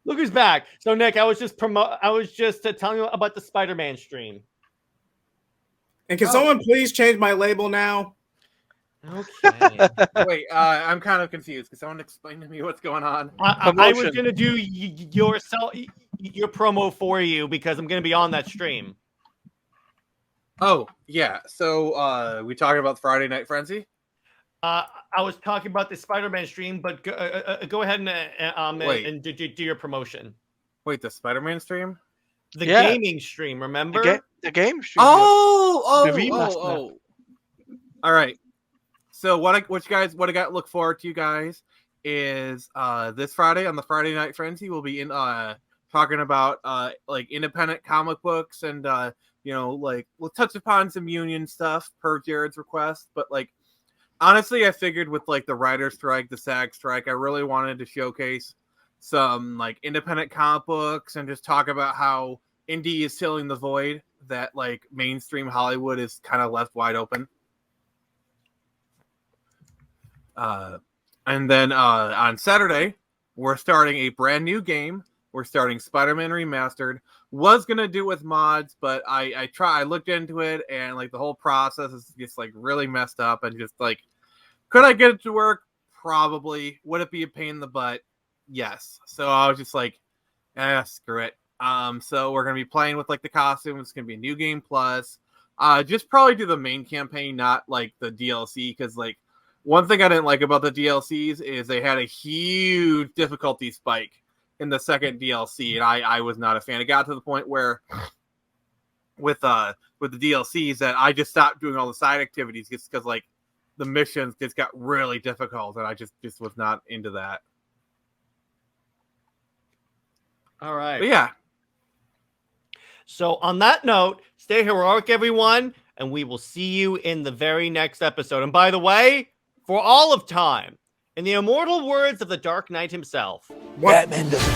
S2: Look who's back. So Nick, I was just telling you about the Spider-Man stream.
S5: And can someone please change my label now?
S2: Okay.
S4: Wait, I'm kind of confused. Can someone explain to me what's going on?
S2: I was gonna do your promo for you because I'm gonna be on that stream.
S4: Oh yeah. So we talking about Friday Night Frenzy?
S2: I was talking about the Spider-Man stream, but go ahead and do your promotion.
S4: Wait, the Spider-Man stream?
S2: The gaming stream, remember?
S3: The game stream.
S4: Oh. All right. So what I got to look forward to, you guys, is this Friday on the Friday Night Frenzy, we'll be in talking about like independent comic books and like we'll touch upon some union stuff per Jared's request, but like honestly, I figured with like the writer's strike, the SAG strike, I really wanted to showcase some like independent comic books and just talk about how indie is filling the void that like mainstream Hollywood is kind of left wide open. And then on Saturday, we're starting a brand new game. We're starting Spider-Man Remastered. Was gonna do it with mods, but I looked into it and like the whole process is just like really messed up and just like, could I get it to work? Probably. Would it be a pain in the butt? Yes. So I was just like, screw it. So we're gonna be playing with like the costume. It's gonna be a new game plus. Just probably do the main campaign, not like the DLC, because like one thing I didn't like about the DLCs is they had a huge difficulty spike in the second DLC, and I was not a fan. It got to the point where with the DLCs that I just stopped doing all the side activities just because like the missions just got really difficult, and I just was not into that.
S2: All right.
S4: But yeah.
S2: So on that note, stay heroic, everyone, and we will see you in the very next episode. And by the way, for all of time, in the immortal words of the Dark Knight himself,
S1: Batman doesn't